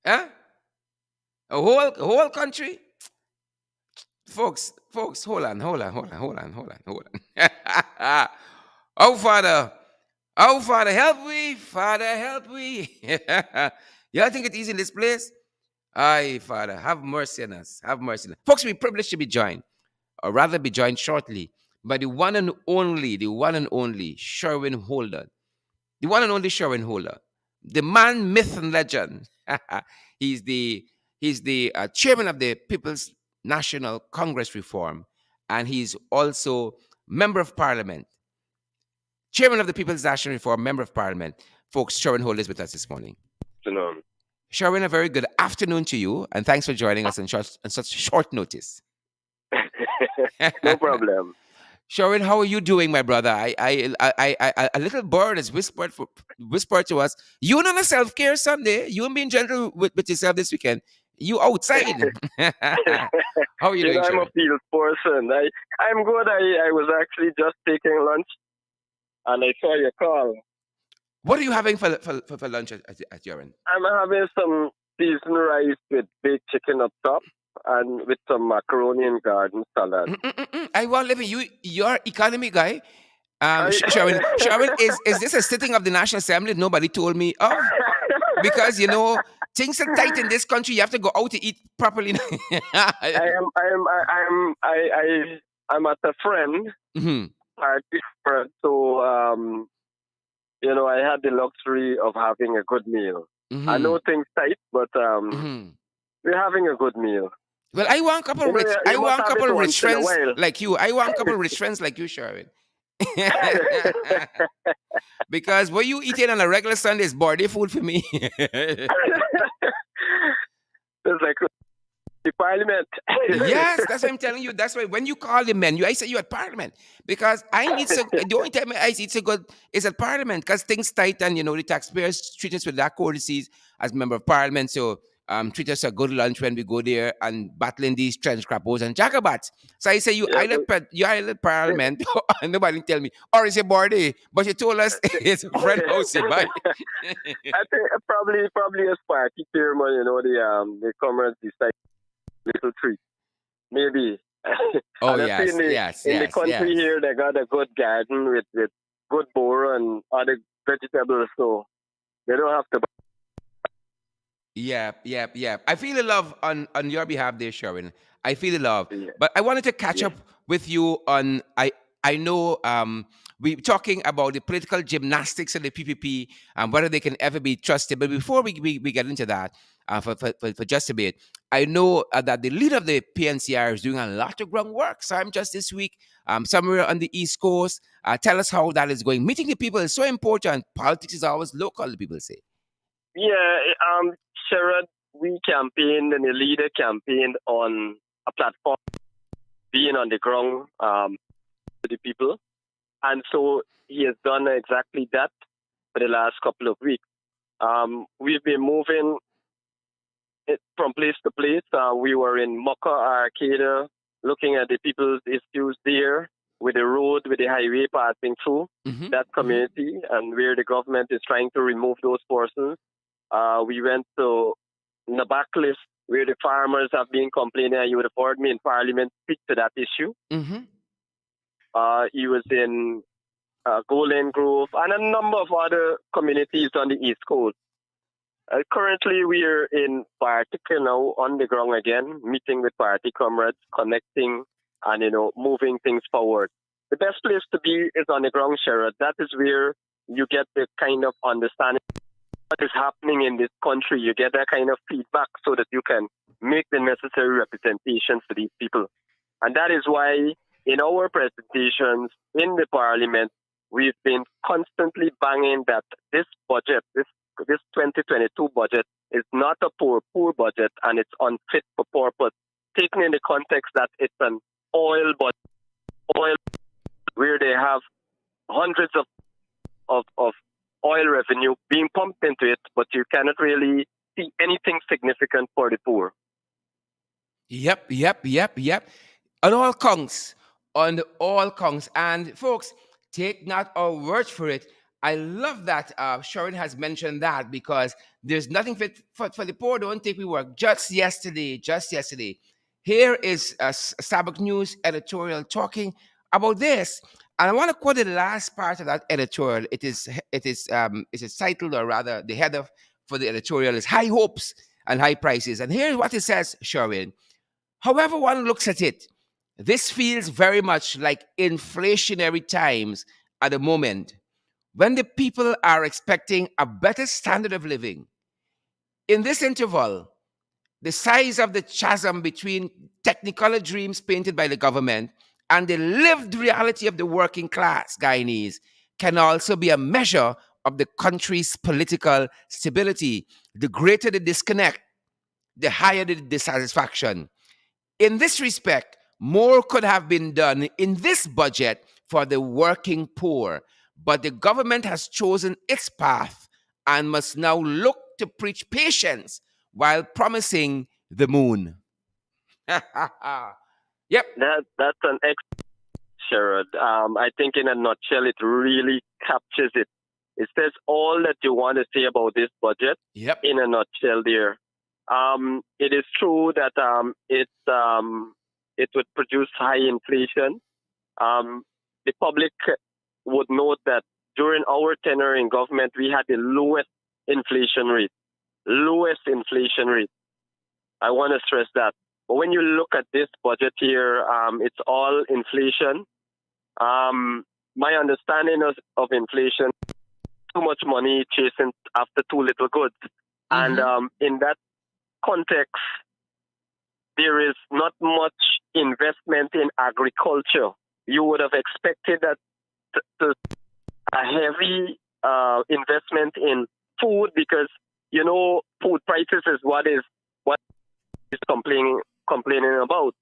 Huh? A whole country? Folks, hold on. Oh, Father, help me. Father, help me. Y'all think it's easy in this place? Aye, Father, have mercy on us. Have mercy on us. Folks, we're privileged to be joined, or rather be joined shortly, by the one and only Sherwin Holder. The one and only Sherwin Holder. The man, myth, and legend. he's the he's the chairman of the People's National Congress Reform, and he's also member of parliament, chairman of the People's National Reform, member of parliament. Folks, Sherwin Holder is with us this morning. Afternoon. Sherwin, a very good afternoon to you, and thanks for joining us on such short notice. No problem. Sherwin, how are you doing, my brother? A little bird has whispered to us. You on a self care Sunday. You being gentle with yourself this weekend. You outside. How are you doing, I'm a Sherwin? field person. I'm good. I was actually just taking lunch and I saw your call. What are you having for lunch at your end? I'm having some seasoned rice with baked chicken up top and with some macaroni and garden salad. I want living your economy guy. I, Sherwin, is this a sitting of the National Assembly nobody told me of? Because things are tight in this country. You have to go out to eat properly. I'm at a friend Mhm, party, so I had the luxury of having a good meal. I mhm, know things tight, but mhm. we're having a good meal. Well, I want a couple rich. I You must want a have it couple once rich in a friends while. like you. I want a couple rich friends like you, Sherwin. Because what you eating on a regular Sunday is birthday food for me. It's like the parliament. Yes, that's what I'm telling you. That's why when you call the menu, I say you at Parliament because I need so. The only time I eat so good is at Parliament because things tight and the taxpayers treat us with that courtesies as member of Parliament. So treat us a good lunch when we go there and battling these trench crappos and jacobats. So I say Yeah, you island Parliament and nobody tell me or is your birthday, but you told us it's a friend house you buy. I think probably as party chairman, the comrades decide little treat maybe. Oh And I see yes, yes, in the yes, country yes. here they got a good garden with good boro and other vegetables, so they don't have to. Yep. I feel the love on your behalf there, Sharon. I feel the love. Yeah, But I wanted to catch yeah, up with you on I know we're talking about the political gymnastics of the PPP and whether they can ever be trusted. But before we get into that, for just a bit, I know that the leader of the PNCR is doing a lot of groundwork. So I'm just this week somewhere on the East Coast. Tell us how that is going. Meeting the people is so important. Politics is always local, the people say. yeah. Sherrod, we campaigned and the leader campaigned on a platform, being on the ground to the people, and so he has done exactly that for the last couple of weeks. We've been moving it from place to place. We were in Mocha Arcada looking at the people's issues there with the road, with the highway passing through Hmm. that community and where the government is trying to remove those portions. We went to Nabaklis where the farmers have been complaining, and you would have heard me in Parliament speak to that issue. Hmm. He was in Golden Grove and a number of other communities on the East Coast. Currently, we are in Partica now on the ground again, meeting with party comrades, connecting, and moving things forward. The best place to be is on the ground, Sherrod. That is where you get the kind of understanding what is happening in this country. You get that kind of feedback so that you can make the necessary representations to these people. And that is why in our presentations in the parliament, we've been constantly banging that this budget, this 2022 budget, is not a poor budget, and it's unfit for purpose, taken in the context that it's an oil budget, oil where they have hundreds of oil revenue being pumped into it, but you cannot really see anything significant for the poor. Yep. On all counts, on all counts. And folks, take not our word for it. I love that Sharon has mentioned that because there's nothing fit for the poor. Don't take we work. Just yesterday, here is a Sabbath News editorial talking about this. And I want to quote the last part of that editorial. It is titled, or rather, the header for the editorial is "High Hopes and High Prices." And here's what it says, Sharon. However one looks at it, this feels very much like inflationary times at the moment when the people are expecting a better standard of living. In this interval, the size of the chasm between technicolor dreams painted by the government and the lived reality of the working class Guyanese can also be a measure of the country's political stability. The greater the disconnect, the higher the dissatisfaction. In this respect, more could have been done in this budget for the working poor, but the government has chosen its path and must now look to preach patience while promising the moon. Yep. That's an Sherrod. I think in a nutshell, it really captures it. It says all that you want to say about this budget Yep. in a nutshell there. It is true that it would produce high inflation. The public would note that during our tenure in government, we had the lowest inflation rate. Lowest inflation rate. I want to stress that. But when you look at this budget here, it's all inflation. My understanding of inflation, too much money chasing after too little goods. Mm-hmm. And in that context, there is not much investment in agriculture. You would have expected that a heavy investment in food because, food prices is what is complaining about,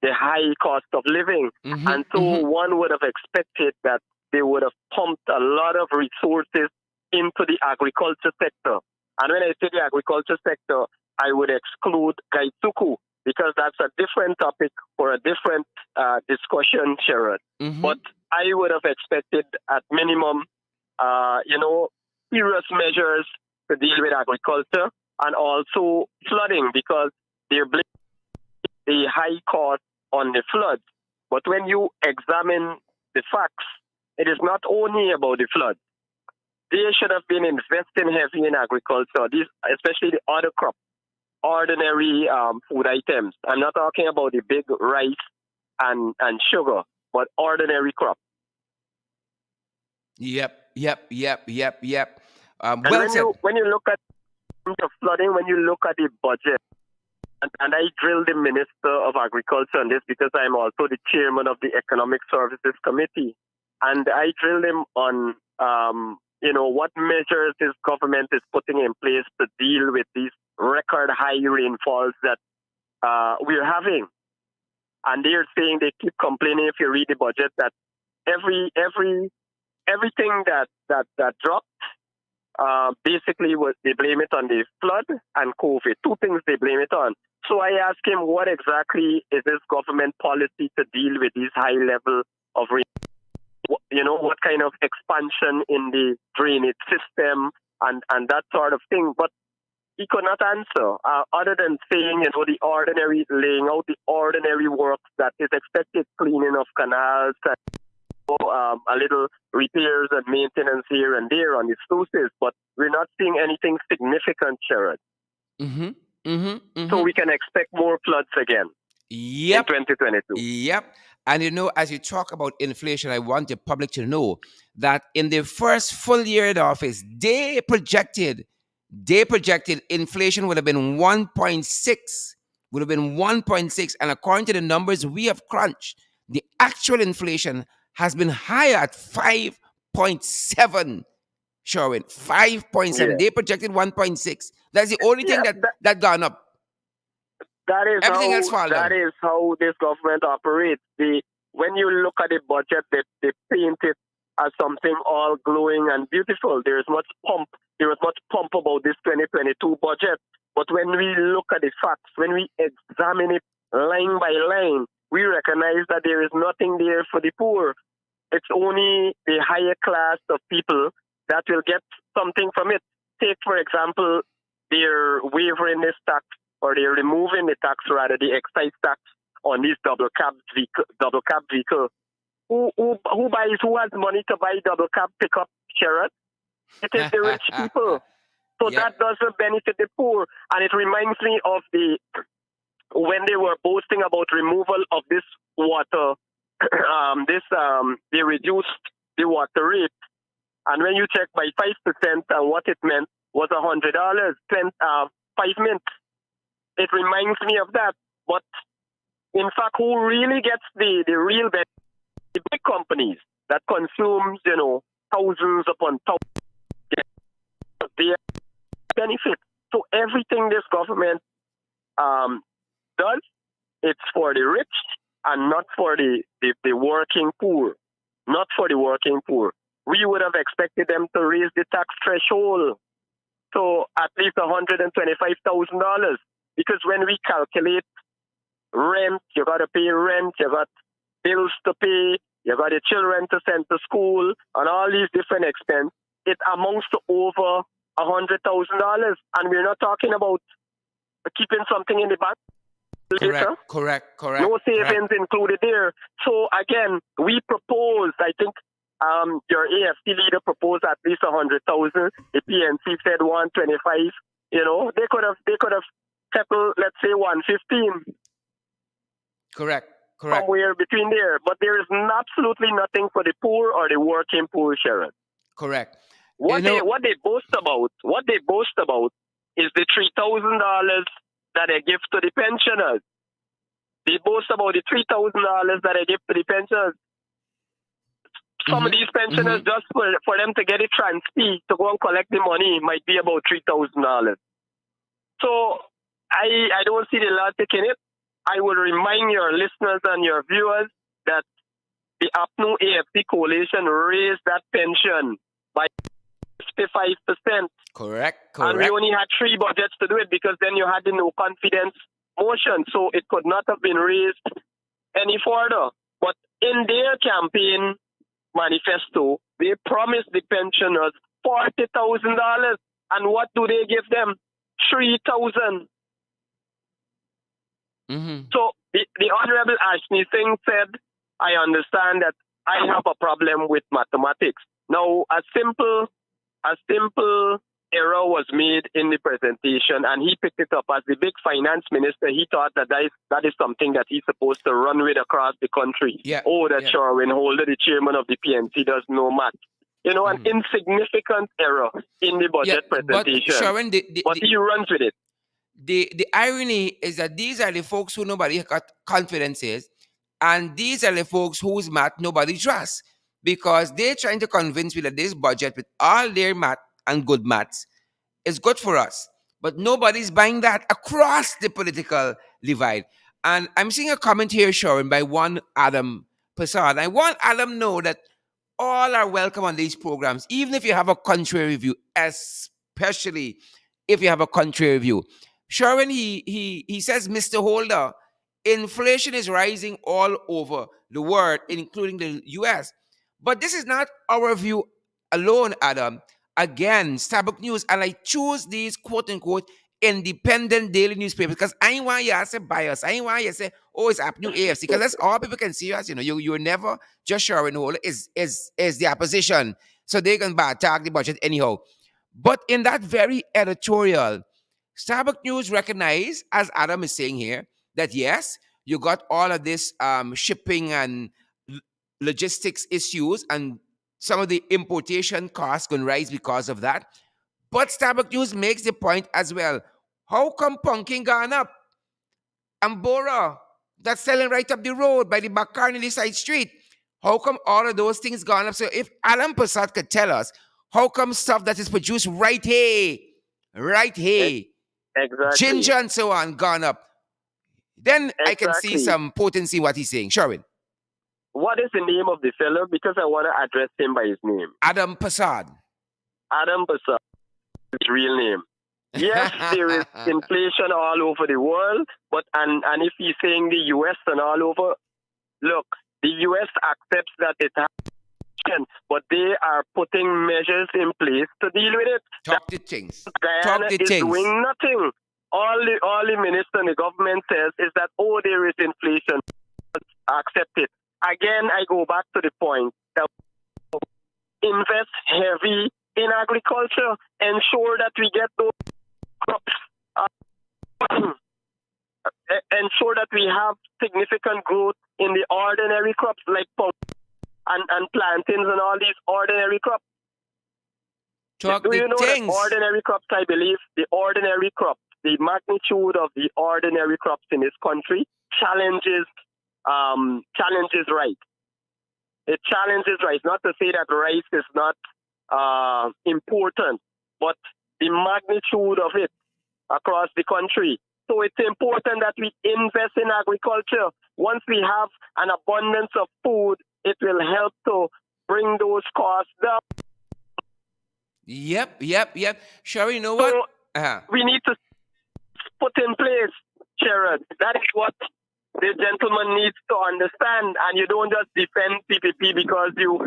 the high cost of living. Mm-hmm. And so one would have expected that they would have pumped a lot of resources into the agriculture sector. And when I say the agriculture sector, I would exclude Gaitsuku because that's a different topic for a different discussion, Sherrod. Mm-hmm. But I would have expected at minimum, serious measures to deal with agriculture and also flooding because they're blaming the high cost on the floods. But when you examine the facts, it is not only about the floods. They should have been investing heavy in agriculture, especially the other crops, ordinary food items. I'm not talking about the big rice and sugar, but ordinary crops. Yep. And Well said. when you look at the flooding, when you look at the budget, and I drilled the Minister of Agriculture on this because I'm also the chairman of the Economic Services Committee. And I drilled him on, what measures this government is putting in place to deal with these record high rainfalls that we're having. And they're saying, they keep complaining if you read the budget that everything that dropped, basically they blame it on the flood and COVID. Two things they blame it on. So I asked him, what exactly is this government policy to deal with these high level of rain? What kind of expansion in the drainage system and that sort of thing. But he could not answer, other than saying, the ordinary, laying out the ordinary work that is expected, cleaning of canals, and a little repairs and maintenance here and there on the sluices. But we're not seeing anything significant, Sherrod. So we can expect more floods again in 2022. Yep. And as you talk about inflation, I want the public to know that in the first full year in office, they projected inflation would have been 1.6, and according to the numbers we have crunched, the actual inflation has been higher at 5.7. Sherwin, 5.7. Yeah. They projected 1.6. That's the only thing Yeah, that gone up. that is Everything else how fall down. this government operates. When you look at the budget, they paint it as something all glowing and beautiful. There is much pump. There is much pump about this 2022 budget. But when we look at the facts, when we examine it line by line, we recognize that there is nothing there for the poor. It's only the higher class of people that will get something from it. Take, for example, they're waiving this tax, or they're removing the tax, rather, the excise tax on these double cab vehicle. Who has money to buy double cab pickup, Sherrod? It is the rich people. So Yep. that doesn't benefit the poor. And it reminds me of when they were boasting about removal of this water, they reduced the water rate. And when you check by 5%, and what it meant was $100, 5 minutes. It reminds me of that. But in fact, who really gets the real benefit? The big companies that consumes, thousands upon thousands, their benefit. So everything this government does, it's for the rich and not for the working poor. Not for the working poor. We would have expected them to raise the tax threshold to at least $125,000. Because when we calculate rent, you got to pay rent, you got bills to pay, you got your children to send to school, and all these different expenses, it amounts to over $100,000. And we're not talking about keeping something in the bank later. Correct. No savings included there. So again, we proposed, I think your AFC leader proposed at least 100,000. The PNC said 125. They could have settled, let's say, 115. Correct. Somewhere between there. But there is absolutely nothing for the poor or the working poor, Sharon. Correct. What they boast about is the $3,000 that they give to the pensioners. They boast about the $3,000 that they give to the pensioners. Some of these pensioners, just for them to get a transfee to go and collect the money, might be about $3,000. So I don't see the logic in it. I will remind your listeners and your viewers that the APNU AFC coalition raised that pension by 55%. Correct. And we only had 3 budgets to do it, because then you had the no confidence motion. So it could not have been raised any further. But in their campaign manifesto, they promised the pensioners $40,000. And what do they give them? $3,000. So the Honorable Ashley Singh said, I understand that I have a problem with mathematics. Now, a simple error was made in the presentation, and he picked it up. As the big finance minister, he thought that is something that he's supposed to run with across the country. Yeah. Sherwin Holder, the chairman of the PNC, does no math. An insignificant error in the budget presentation. But Sherwin, but he runs with it. The irony is that these are the folks who nobody got confidence in, and these are the folks whose math nobody trusts, because they're trying to convince me that this budget, with all their math and good maths, is good for us. But nobody's buying that across the political divide. And I'm seeing a comment here, Sharon, by one Adam Passad. I want Adam know that all are welcome on these programs, even if you have a contrary view, especially if you have a contrary view. Sherwin, he says, Mr. Holder, inflation is rising all over the world, including the US. But this is not our view alone, Adam. Again, Starbuck News, and I choose these quote unquote independent daily newspapers because I ain't want you to say bias. I ain't want you to say, oh, it's App New AFC, because that's all people can see us. You're never just Sherwin Holder is the opposition. So they can attack the budget anyhow. But in that very editorial, Starbuck News recognized, as Adam is saying here, that yes, you got all of this shipping and logistics issues, and some of the importation costs going to rise because of that. But Starbucks News makes the point as well. How come pumpkin gone up? Ambora, that's selling right up the road by the Bacarnally side street. How come all of those things gone up? So if Alan Passat could tell us, how come stuff that is produced right here, Exactly. ginger and so on, gone up? Then I can see Exactly. some potency in what he's saying. Sherwin. What is the name of the fellow? Because I want to address him by his name. Adam Passad. Adam Bassar, his real name. Yes, there is inflation all over the world, but and if he's saying the US and all over, look, the US accepts that it has, but they are putting measures in place to deal with it. Talk the things. Guyana Talk the is things. doing nothing. All the minister and the government says is that, oh, there is inflation. Accept it. Again, I go back to the point that invest heavy in agriculture, ensure that we get those crops, ensure that we have significant growth in the ordinary crops like and plantains and all these ordinary crops. Talk Do the you know things. that ordinary crops, I believe, the ordinary crops, the magnitude of the ordinary crops in this country challenges rice. It challenges rice. Not to say that rice is not important, but the magnitude of it across the country. So it's important that we invest in agriculture. Once we have an abundance of food, it will help to bring those costs down. Yep. Sherwin, you know what? So we need to put in place, Sherrod. That is what the gentleman needs to understand. And you don't just defend PPP because you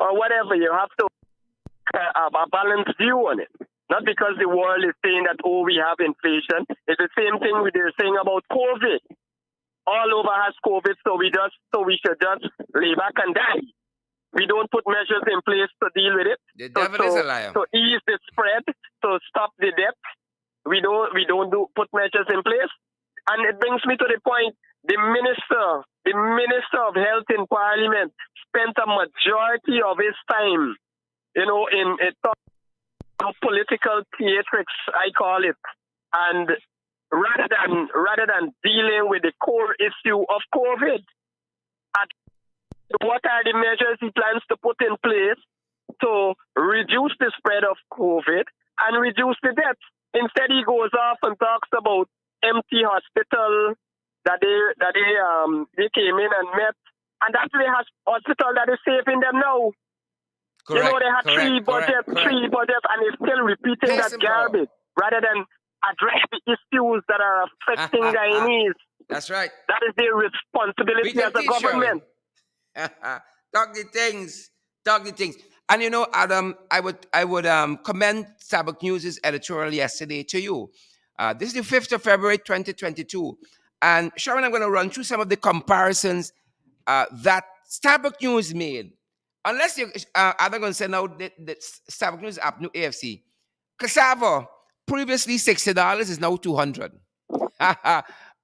or whatever. You have to have a balanced view on it. Not because the world is saying that, oh, we have inflation. It's the same thing they're saying about COVID. All over has COVID, so we should just lay back and die. We don't put measures in place to deal with it. The devil is a liar. To ease the spread, to stop the death, we don't put measures in place. And it brings me to the point: the minister of health in Parliament spent a majority of his time, in political theatrics, I call it, and rather than dealing with the core issue of COVID. What are the measures he plans to put in place to reduce the spread of COVID and reduce the deaths? Instead, he goes off and talks about empty hospital that they came in and met, and that's the hospital that is saving them now. Correct, they had three budgets, and they're still repeating that garbage rather than address the issues that are affecting Guyanese. That's right. That is their responsibility as a government. Talk the things. And Adam, I would commend Starbucks News' editorial yesterday to you. This is the 5th of February, 2022. And Sharon, I'm going to run through some of the comparisons that Starbucks News made. Unless you, I'm going to say now that Starbucks News app, new AFC. Cassava, previously $60, is now $200.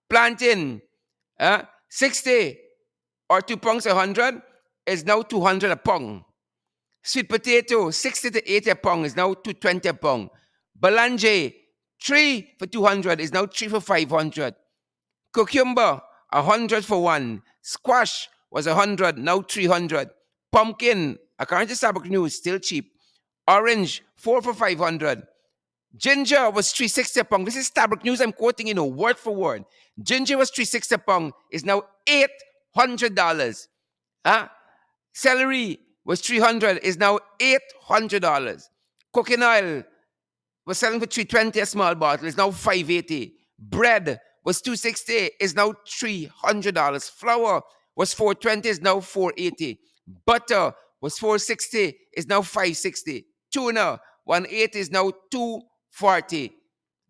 Plantain, 60 or 2 pounds 100 is now 200 a pound. Sweet potato, 60 to 80 a pound is now 220 a pound. Belanje, 3 for 200 is now 3 for 500. Cucumber, 100 for 1. Squash was 100, now 300. Pumpkin, according to Starbucks News, still cheap. Orange, 4 for 500. Ginger was 360 a pound. This is Starbucks News I'm quoting, word for word. Ginger was 360 a pound, is now $800. Celery was 300, is now $800. Cooking oil was selling for 320 a small bottle, is now $580. Bread was 260, is now $300. Flour was 420, is now $480. Butter was 460, is now $560. Tuna 180 is now $240.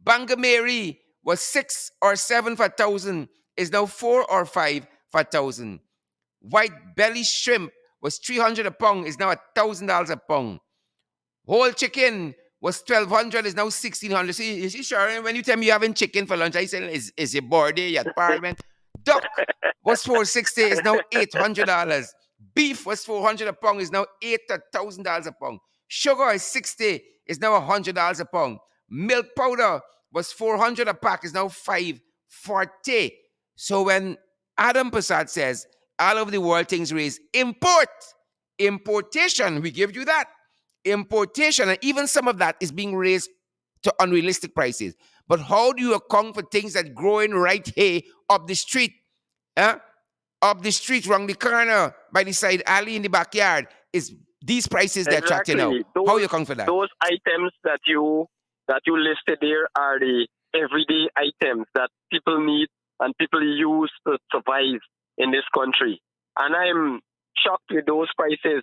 Bangamary was 6 or 7 for 1,000, is now 4 or 5 for 1,000. White belly shrimp was 300 a pound, is now $1,000 a pound. Whole chicken was 1,200, is now 1,600. See, you see, Sharon, when you tell me you're having chicken for lunch, I say, is your birthday at Parliament? Duck was 460, is now $800. Beef was 400 a pound, is now $8,000 a pound. Sugar is 60, is now $100 a pound. Milk powder was 400 a pack, is now 540. So when Adam Prasad says all over the world things raise, importation, we give you that. Importation, and even some of that is being raised to unrealistic prices. But how do you account for things that growing right here up the street? Huh? Up the street, around the corner, by the side alley in the backyard, is these prices they're chatting now. Exactly. How you account for that? Those items that you listed there are the everyday items that people need and people use to survive in this country. And I'm shocked with those prices.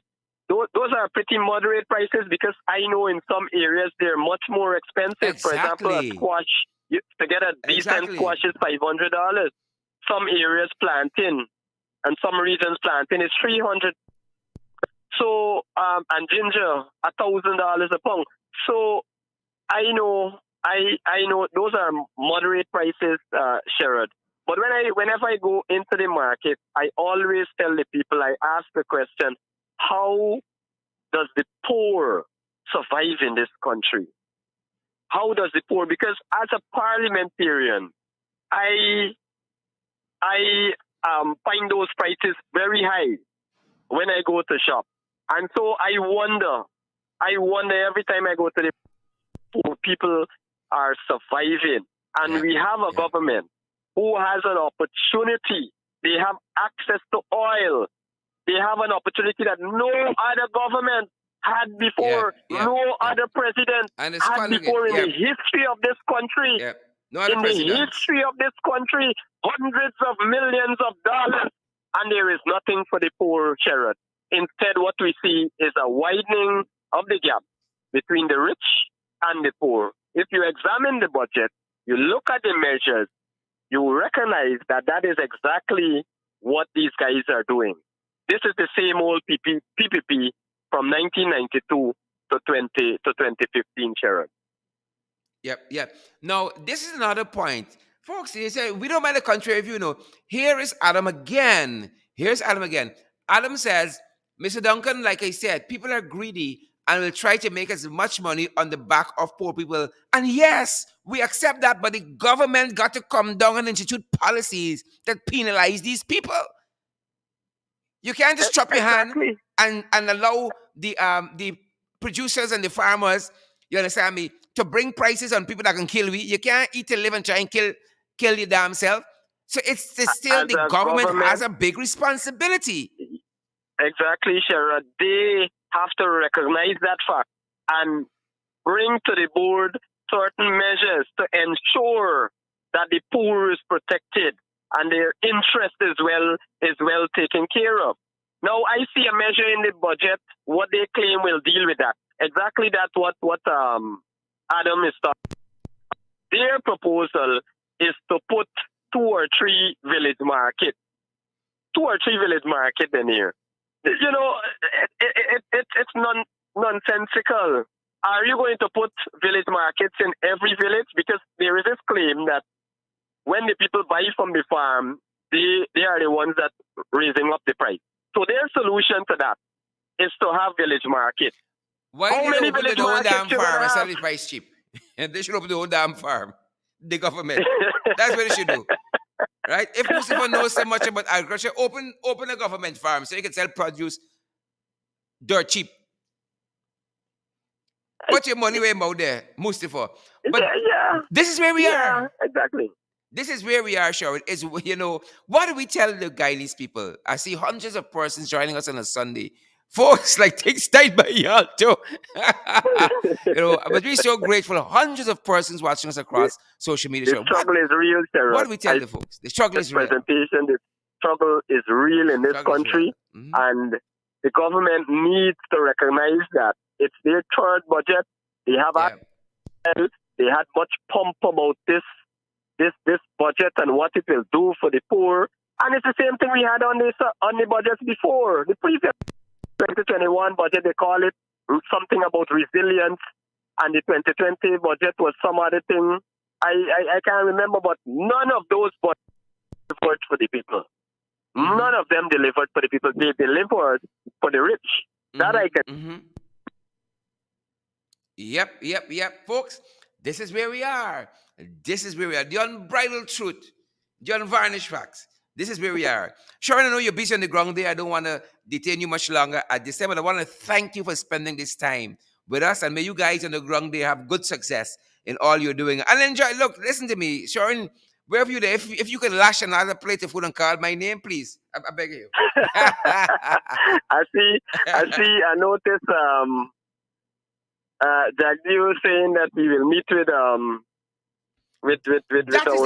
Those are pretty moderate prices, because I know in some areas they're much more expensive. For example, a Exactly. squash, to get a decent Exactly. squash is $500. Some areas plantain, and some regions plantain is $300. So and ginger $1,000 a pound. So I know those are moderate prices, Sherrod. But whenever I go into the market, I always tell the people, I ask the question, how does the poor survive in this country? How does the poor? Because as a parliamentarian, I find those prices very high when I go to shop. And so I wonder every time I go to the poor, people are surviving. And we have a government who has an opportunity. They have access to oil. They have an opportunity that no other government had before, no other president had before in the history of this country. No other president. In the history of this country, hundreds of millions of dollars, and there is nothing for the poor, Sherrod. Instead, what we see is a widening of the gap between the rich and the poor. If you examine the budget, you look at the measures, you recognize that that is exactly what these guys are doing. This is the same old PPP from 1992 to 2015, Sherrod. Yep. Now, this is another point. Folks, they say, we don't mind the country if you know. Here is Adam again. Here's Adam again. Adam says, Mr. Duncan, like I said, people are greedy and will try to make as much money on the back of poor people. And yes, we accept that, but the government got to come down and institute policies that penalize these people. You can't just chop your hand and allow the producers and the farmers, you understand me, to bring prices on people that can kill we. You can't eat to live and try and kill your damn self. So it's still the government has a big responsibility. Exactly, Sherrod. They have to recognize that fact and bring to the board certain measures to ensure that the poor is protected and their interest is well taken care of. Now, I see a measure in the budget, what they claim will deal with that. Exactly that's what Adam is talking. Their proposal is to put 2 or 3 village markets. 2 or 3 village markets in here. You know, it's nonsensical. Are you going to put village markets in every village? Because there is this claim that when the people buy from the farm, they are the ones that raising up the price. So their solution to that is to have village markets. Why How many open village the whole damn markets you farm gonna and sell have? the price cheap? And they should open the whole damn farm. The government. That's what they should do. Right? If Mustafa knows so much about agriculture, open a government farm so you can sell produce dirt cheap. Put your money where your mouth there, Mustafa. But this is where we are. Yeah, exactly. This is where we are, Sherwin. Is, you know, what do we tell the Guyanese people? I see hundreds of persons joining us on a Sunday. Folks, like things tight by y'all too. You know, but we're so grateful. Hundreds of persons watching us across social media. The struggle is real, Sarah. What do we tell the folks? The struggle is real. The struggle is real in this country, and the government needs to recognize that it's their third budget. They have they had much pump about this budget and what it will do for the poor, and it's the same thing we had on the budgets before. The previous 2021 budget, they call it something about resilience. and the 2020 budget was some other thing. I can't remember, but none of those budgets delivered for the people. None of them delivered for the people. They delivered for the rich. That I can. Yep. Folks, this is where we are. This is where we are. The unbridled truth, the unvarnished facts. This is where we are. Sure, I know you're busy on the ground there. I don't want to detain you much longer at this time, but I want to thank you for spending this time with us. And may you guys on the ground there have good success in all you're doing. And enjoy. Look, listen to me, Sharon. Wherever you're there, if you can lash another plate of food and call my name, please. I beg you. I see. I noticed. Jagdeo saying that we will meet with our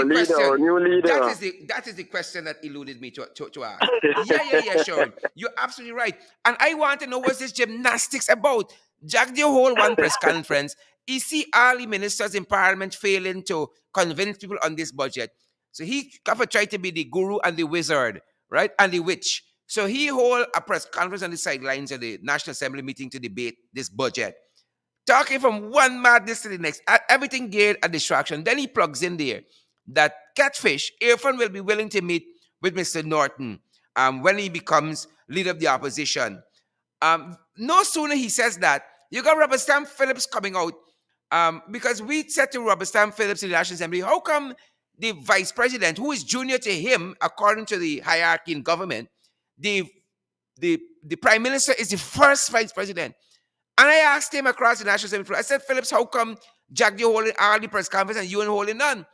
leader, our new leader. That is the question that eluded me to ask. Yeah, sure. You're absolutely right. And I want to know what's this gymnastics about. Jagdeo hold one press conference. He see all the ministers in parliament failing to convince people on this budget. So he tried to be the guru and the wizard, right? And the witch. So he hold a press conference on the sidelines of the National Assembly meeting to debate this budget. Talking from one madness to the next, everything geared a distraction. Then he plugs in there that catfish, Irfan will be willing to meet with Mr. Norton when he becomes leader of the opposition. No sooner he says that, you got Robert Stamp Phillips coming out because we said to Robert Stamp Phillips in the National Assembly, how come the vice president, who is junior to him according to the hierarchy in government, the prime minister is the first vice president? And I asked him across the National Assembly, I said, Phillips, how come Jack, you holding all the press conference and you ain't holding none?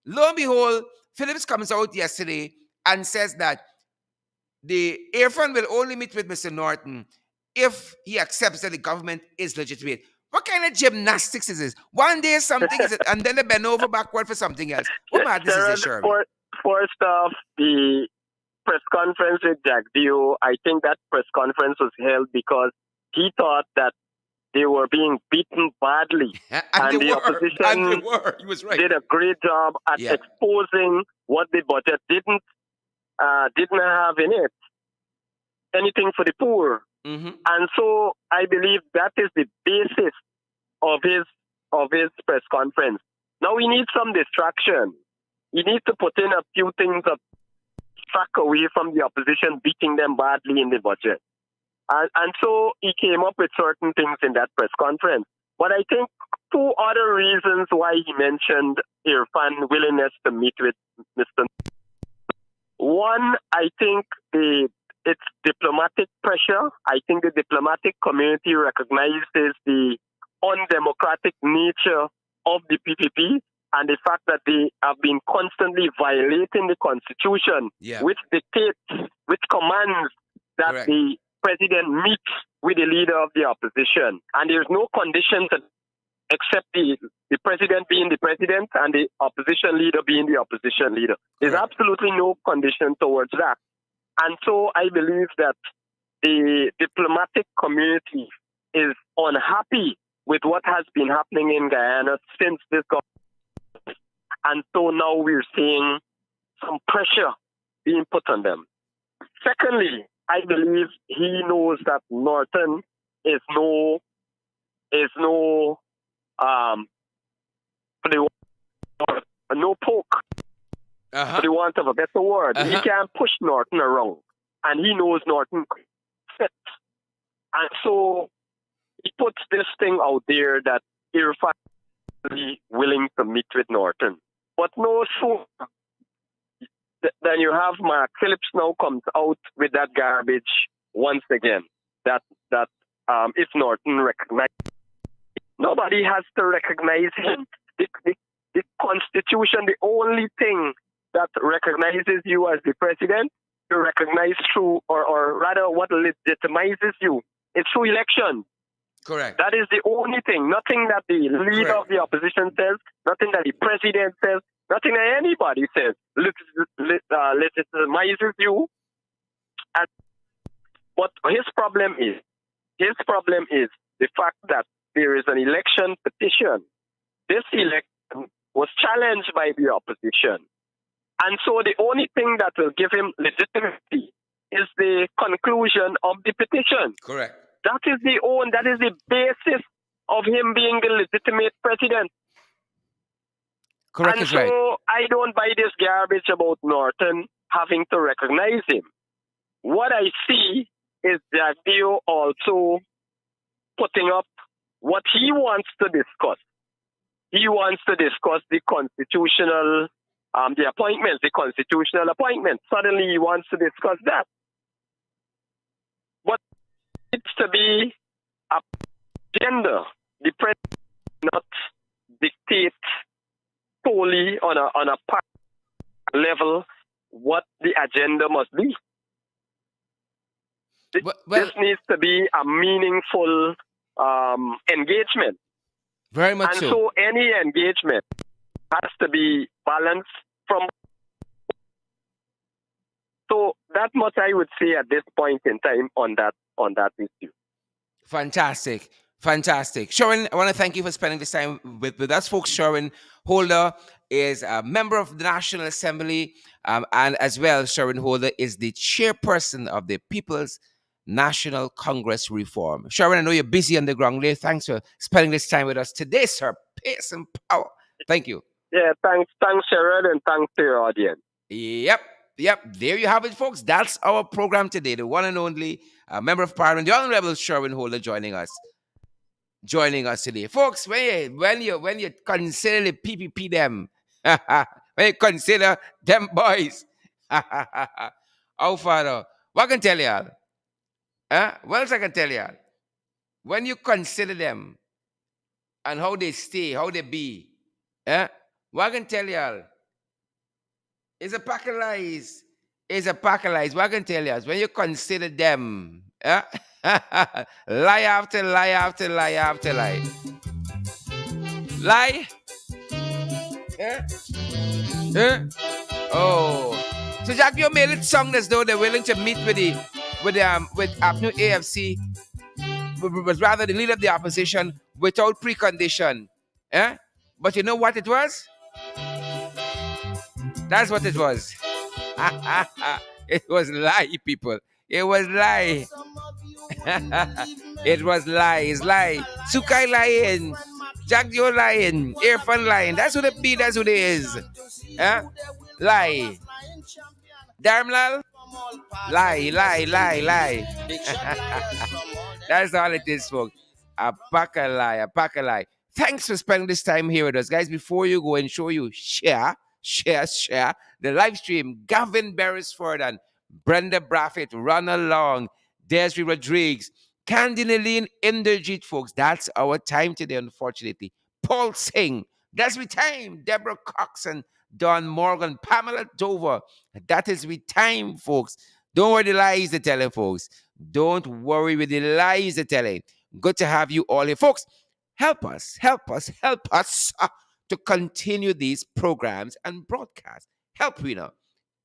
Lo and behold, Phillips comes out yesterday and says that the Irfan will only meet with Mr. Norton if he accepts that the government is legitimate. What kind of gymnastics is this? One day something is it, and then they bend over backward for something else. What madness is this, Sherwin? First off, the press conference with Jagdeo, I think that press conference was held because he thought that they were being beaten badly. and the opposition He was right. did a great job at exposing what the budget didn't have in it. Anything for the poor. And so I believe that is the basis of his press conference. Now we need some distraction. You need to put in a few things that distract away from the opposition beating them badly in the budget. And so he came up with certain things in that press conference. But I think two other reasons why he mentioned Irfan's willingness to meet with Mr. One, I think it's diplomatic pressure. I think the diplomatic community recognizes the undemocratic nature of the PPP and the fact that they have been constantly violating the Constitution, which dictates, which commands that the president meets with the leader of the opposition. And there's no condition except the president being the president and the opposition leader being the opposition leader. There's absolutely no condition towards that. And so I believe that the diplomatic community is unhappy with what has been happening in Guyana since this government. And so now we're seeing some pressure being put on them. Secondly, I believe he knows that Norton is no poke, for the want of a better word. He can't push Norton around, and he knows Norton fits. And so he puts this thing out there that Irfan is willing to meet with Norton. But no sooner then you have Mark Phillips now comes out with that garbage once again. That if Norton recognizes, nobody has to recognize him. The Constitution, the only thing that recognizes you as the president, you recognize through, or rather what legitimizes you, it's through election. Correct. That is the only thing. Nothing that the leader of the opposition says, nothing that the president says, nothing that anybody says legitimizes you. But his problem is the fact that there is an election petition. This election was challenged by the opposition. And so the only thing that will give him legitimacy is the conclusion of the petition. Correct. That is the basis of him being the legitimate president. Correct And is right. so I don't buy this garbage about Norton having to recognize him. What I see is that Dio also putting up what he wants to discuss. He wants to discuss the constitutional, the appointments, the constitutional appointments. Suddenly he wants to discuss that. But it needs to be a agenda. The president not dictate solely on a part level what the agenda must be. Well, This needs to be a meaningful engagement. very much And so. so any engagement has to be balanced from. So that much I would say at this point in time on that issue. Fantastic. Fantastic. Sherwin, I want to thank you for spending this time with us, folks. Sherwin Holder is a member of the National Assembly, and as well, Sherwin Holder is the chairperson of the People's National Congress Reform. Sherwin, I know you're busy on the ground there. Thanks for spending this time with us today, sir. Pace and power. Thank you. Yeah, thanks, Sherrod, and thanks to your audience. Yep. There you have it, folks. That's our program today. The one and only member of parliament, the honorable Sherwin Holder, joining us today, folks. When you consider the PPP them, when you consider them boys, how far? What can tell y'all? What else I can tell y'all? When you consider them and how they stay, how they be, what I can tell y'all? Is a pack of lies. Is a pack of lies. What I can tell you is when you consider them, lie after lie after lie after lie. Lie? Yeah? Yeah? Oh. So Jack, you made it song as though they're willing to meet with Apnu AFC, but rather the leader of the opposition without precondition. Yeah? But you know what it was? That's what it was. It was lie, people. It was lie. It was lie. It's lie. Sukai lying. Jack Joe lying. Irfan lying. That's what it be. That's what it is. Huh? Lie. Darmlal? Lie, lie, lie, lie. That's all it is, folks. A pack a lie, a pack a lie. Thanks for spending this time here with us, guys. Before you go and show you, share the live stream. Gavin Beresford and Brenda Braffett, run along. Desiree Rodriguez, Candy Naleen, Inderjeet, folks. That's our time today, unfortunately. Paul Singh, that's my time. Deborah Cox and Don Morgan, Pamela Dover. That is my time, folks. Don't worry the lies they're telling, folks. Don't worry with the lies they're telling. Good to have you all here, folks. Help us to continue these programs and broadcasts. Help we know.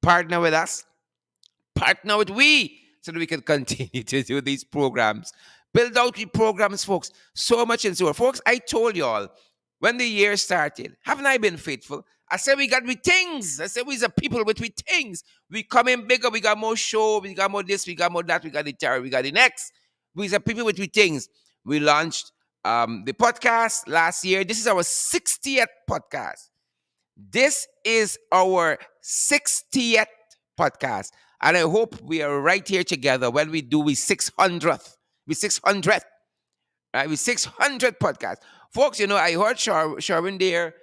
Partner with us. Partner with we so that we can continue to do these programs. Build out the programs, folks. So much in store. Folks, I told you all when the year started, haven't I been faithful? I said we got with things. I said we's a people with things. We come in bigger, we got more show, we got more this, we got more that, we got the terror, we got the next. We's a people with things. We launched the podcast last year. This is our 60th podcast. This is our 60th podcast. And I hope we are right here together when we do we 600th. We 600th. Right? We 600 podcasts. Folks, you know, I heard Sherwin there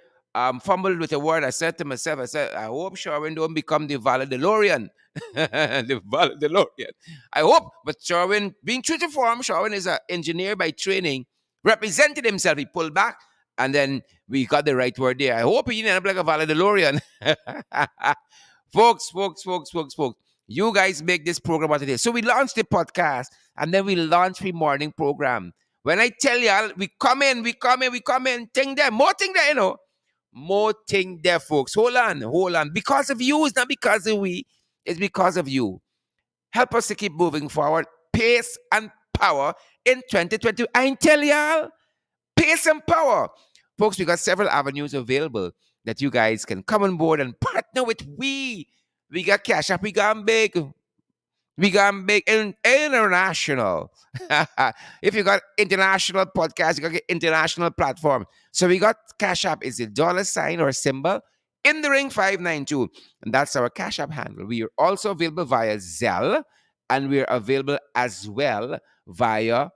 fumbled with a word. I said to myself, I hope Sherwin don't become the valedictorian. The valedictorian. I hope. But Sherwin, being true to form, Sherwin is an engineer by training, represented himself. He pulled back, and then we got the right word there. I hope he didn't end up like a valedictorian. Folks. You guys make this program what it is. So we launched the podcast, and then we launched the morning program. When I tell y'all, we come in, thing there, more thing there, you know. More thing there, folks. Hold on. Because of you, it's not because of we, it's because of you. Help us to keep moving forward. Pace and power in 2020. I tell y'all, pace and power. Folks, we got several avenues available that you guys can come on board and partner with we. We got Cash App, we got big. We got big international. If you got international podcast, you got get international platform. So we got Cash App is a dollar sign or symbol in the ring 592. And that's our Cash App handle. We are also available via Zelle, and we're available as well via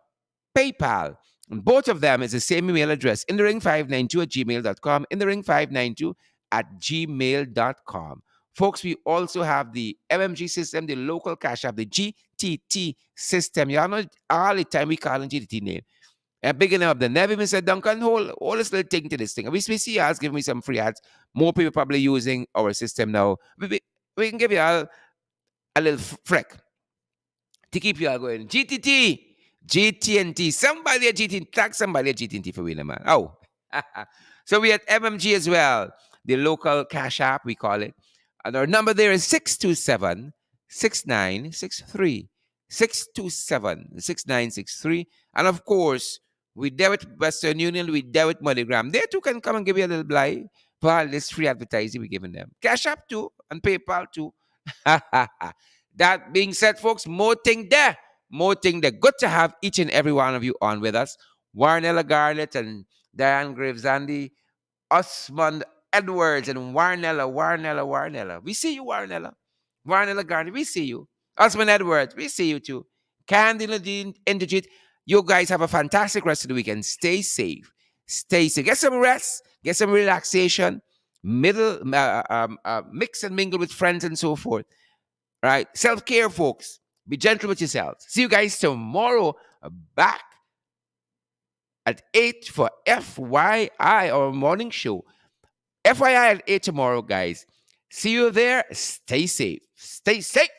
PayPal. And both of them is the same email address, in the ring 592 at gmail.com, in the ring 592 at gmail.com. Folks, we also have the MMG system, the local cash app, the GTT system. Y'all know all the time we call it GTT name. And beginning up the Never Mr. Duncan, hold this little thing to this thing. We see y'all giving me some free ads. More people probably using our system now. We can give you all a little freck to keep you all going. GTT, GTNT. Somebody at GTNT, tag somebody at GTNT for winning, man. Oh. So we at MMG as well, the local cash app, we call it. And our number there is 627 6963. 627 6963. And of course, we there with Western Union, we there with MoneyGram. They too can come and give you a little blind for all this free advertising we're giving them. Cash App too, and PayPal too. That being said, folks, more thing there. More thing there. Good to have each and every one of you on with us. Warnella Garnett and Diane Graves, Andy, Osmond Edwards, and Warnella. We see you, Warnella. Warnella Garnett, we see you. Osmond Edwards, we see you too. Candy Nadine, Indigit, you guys have a fantastic rest of the weekend. Stay safe. Stay safe. Get some rest. Get some relaxation. Mix and mingle with friends and so forth. Right? Self care, folks. Be gentle with yourselves. See you guys tomorrow back at 8 for FYI, our morning show. FYI at 8 tomorrow, guys. See you there. Stay safe. Stay safe.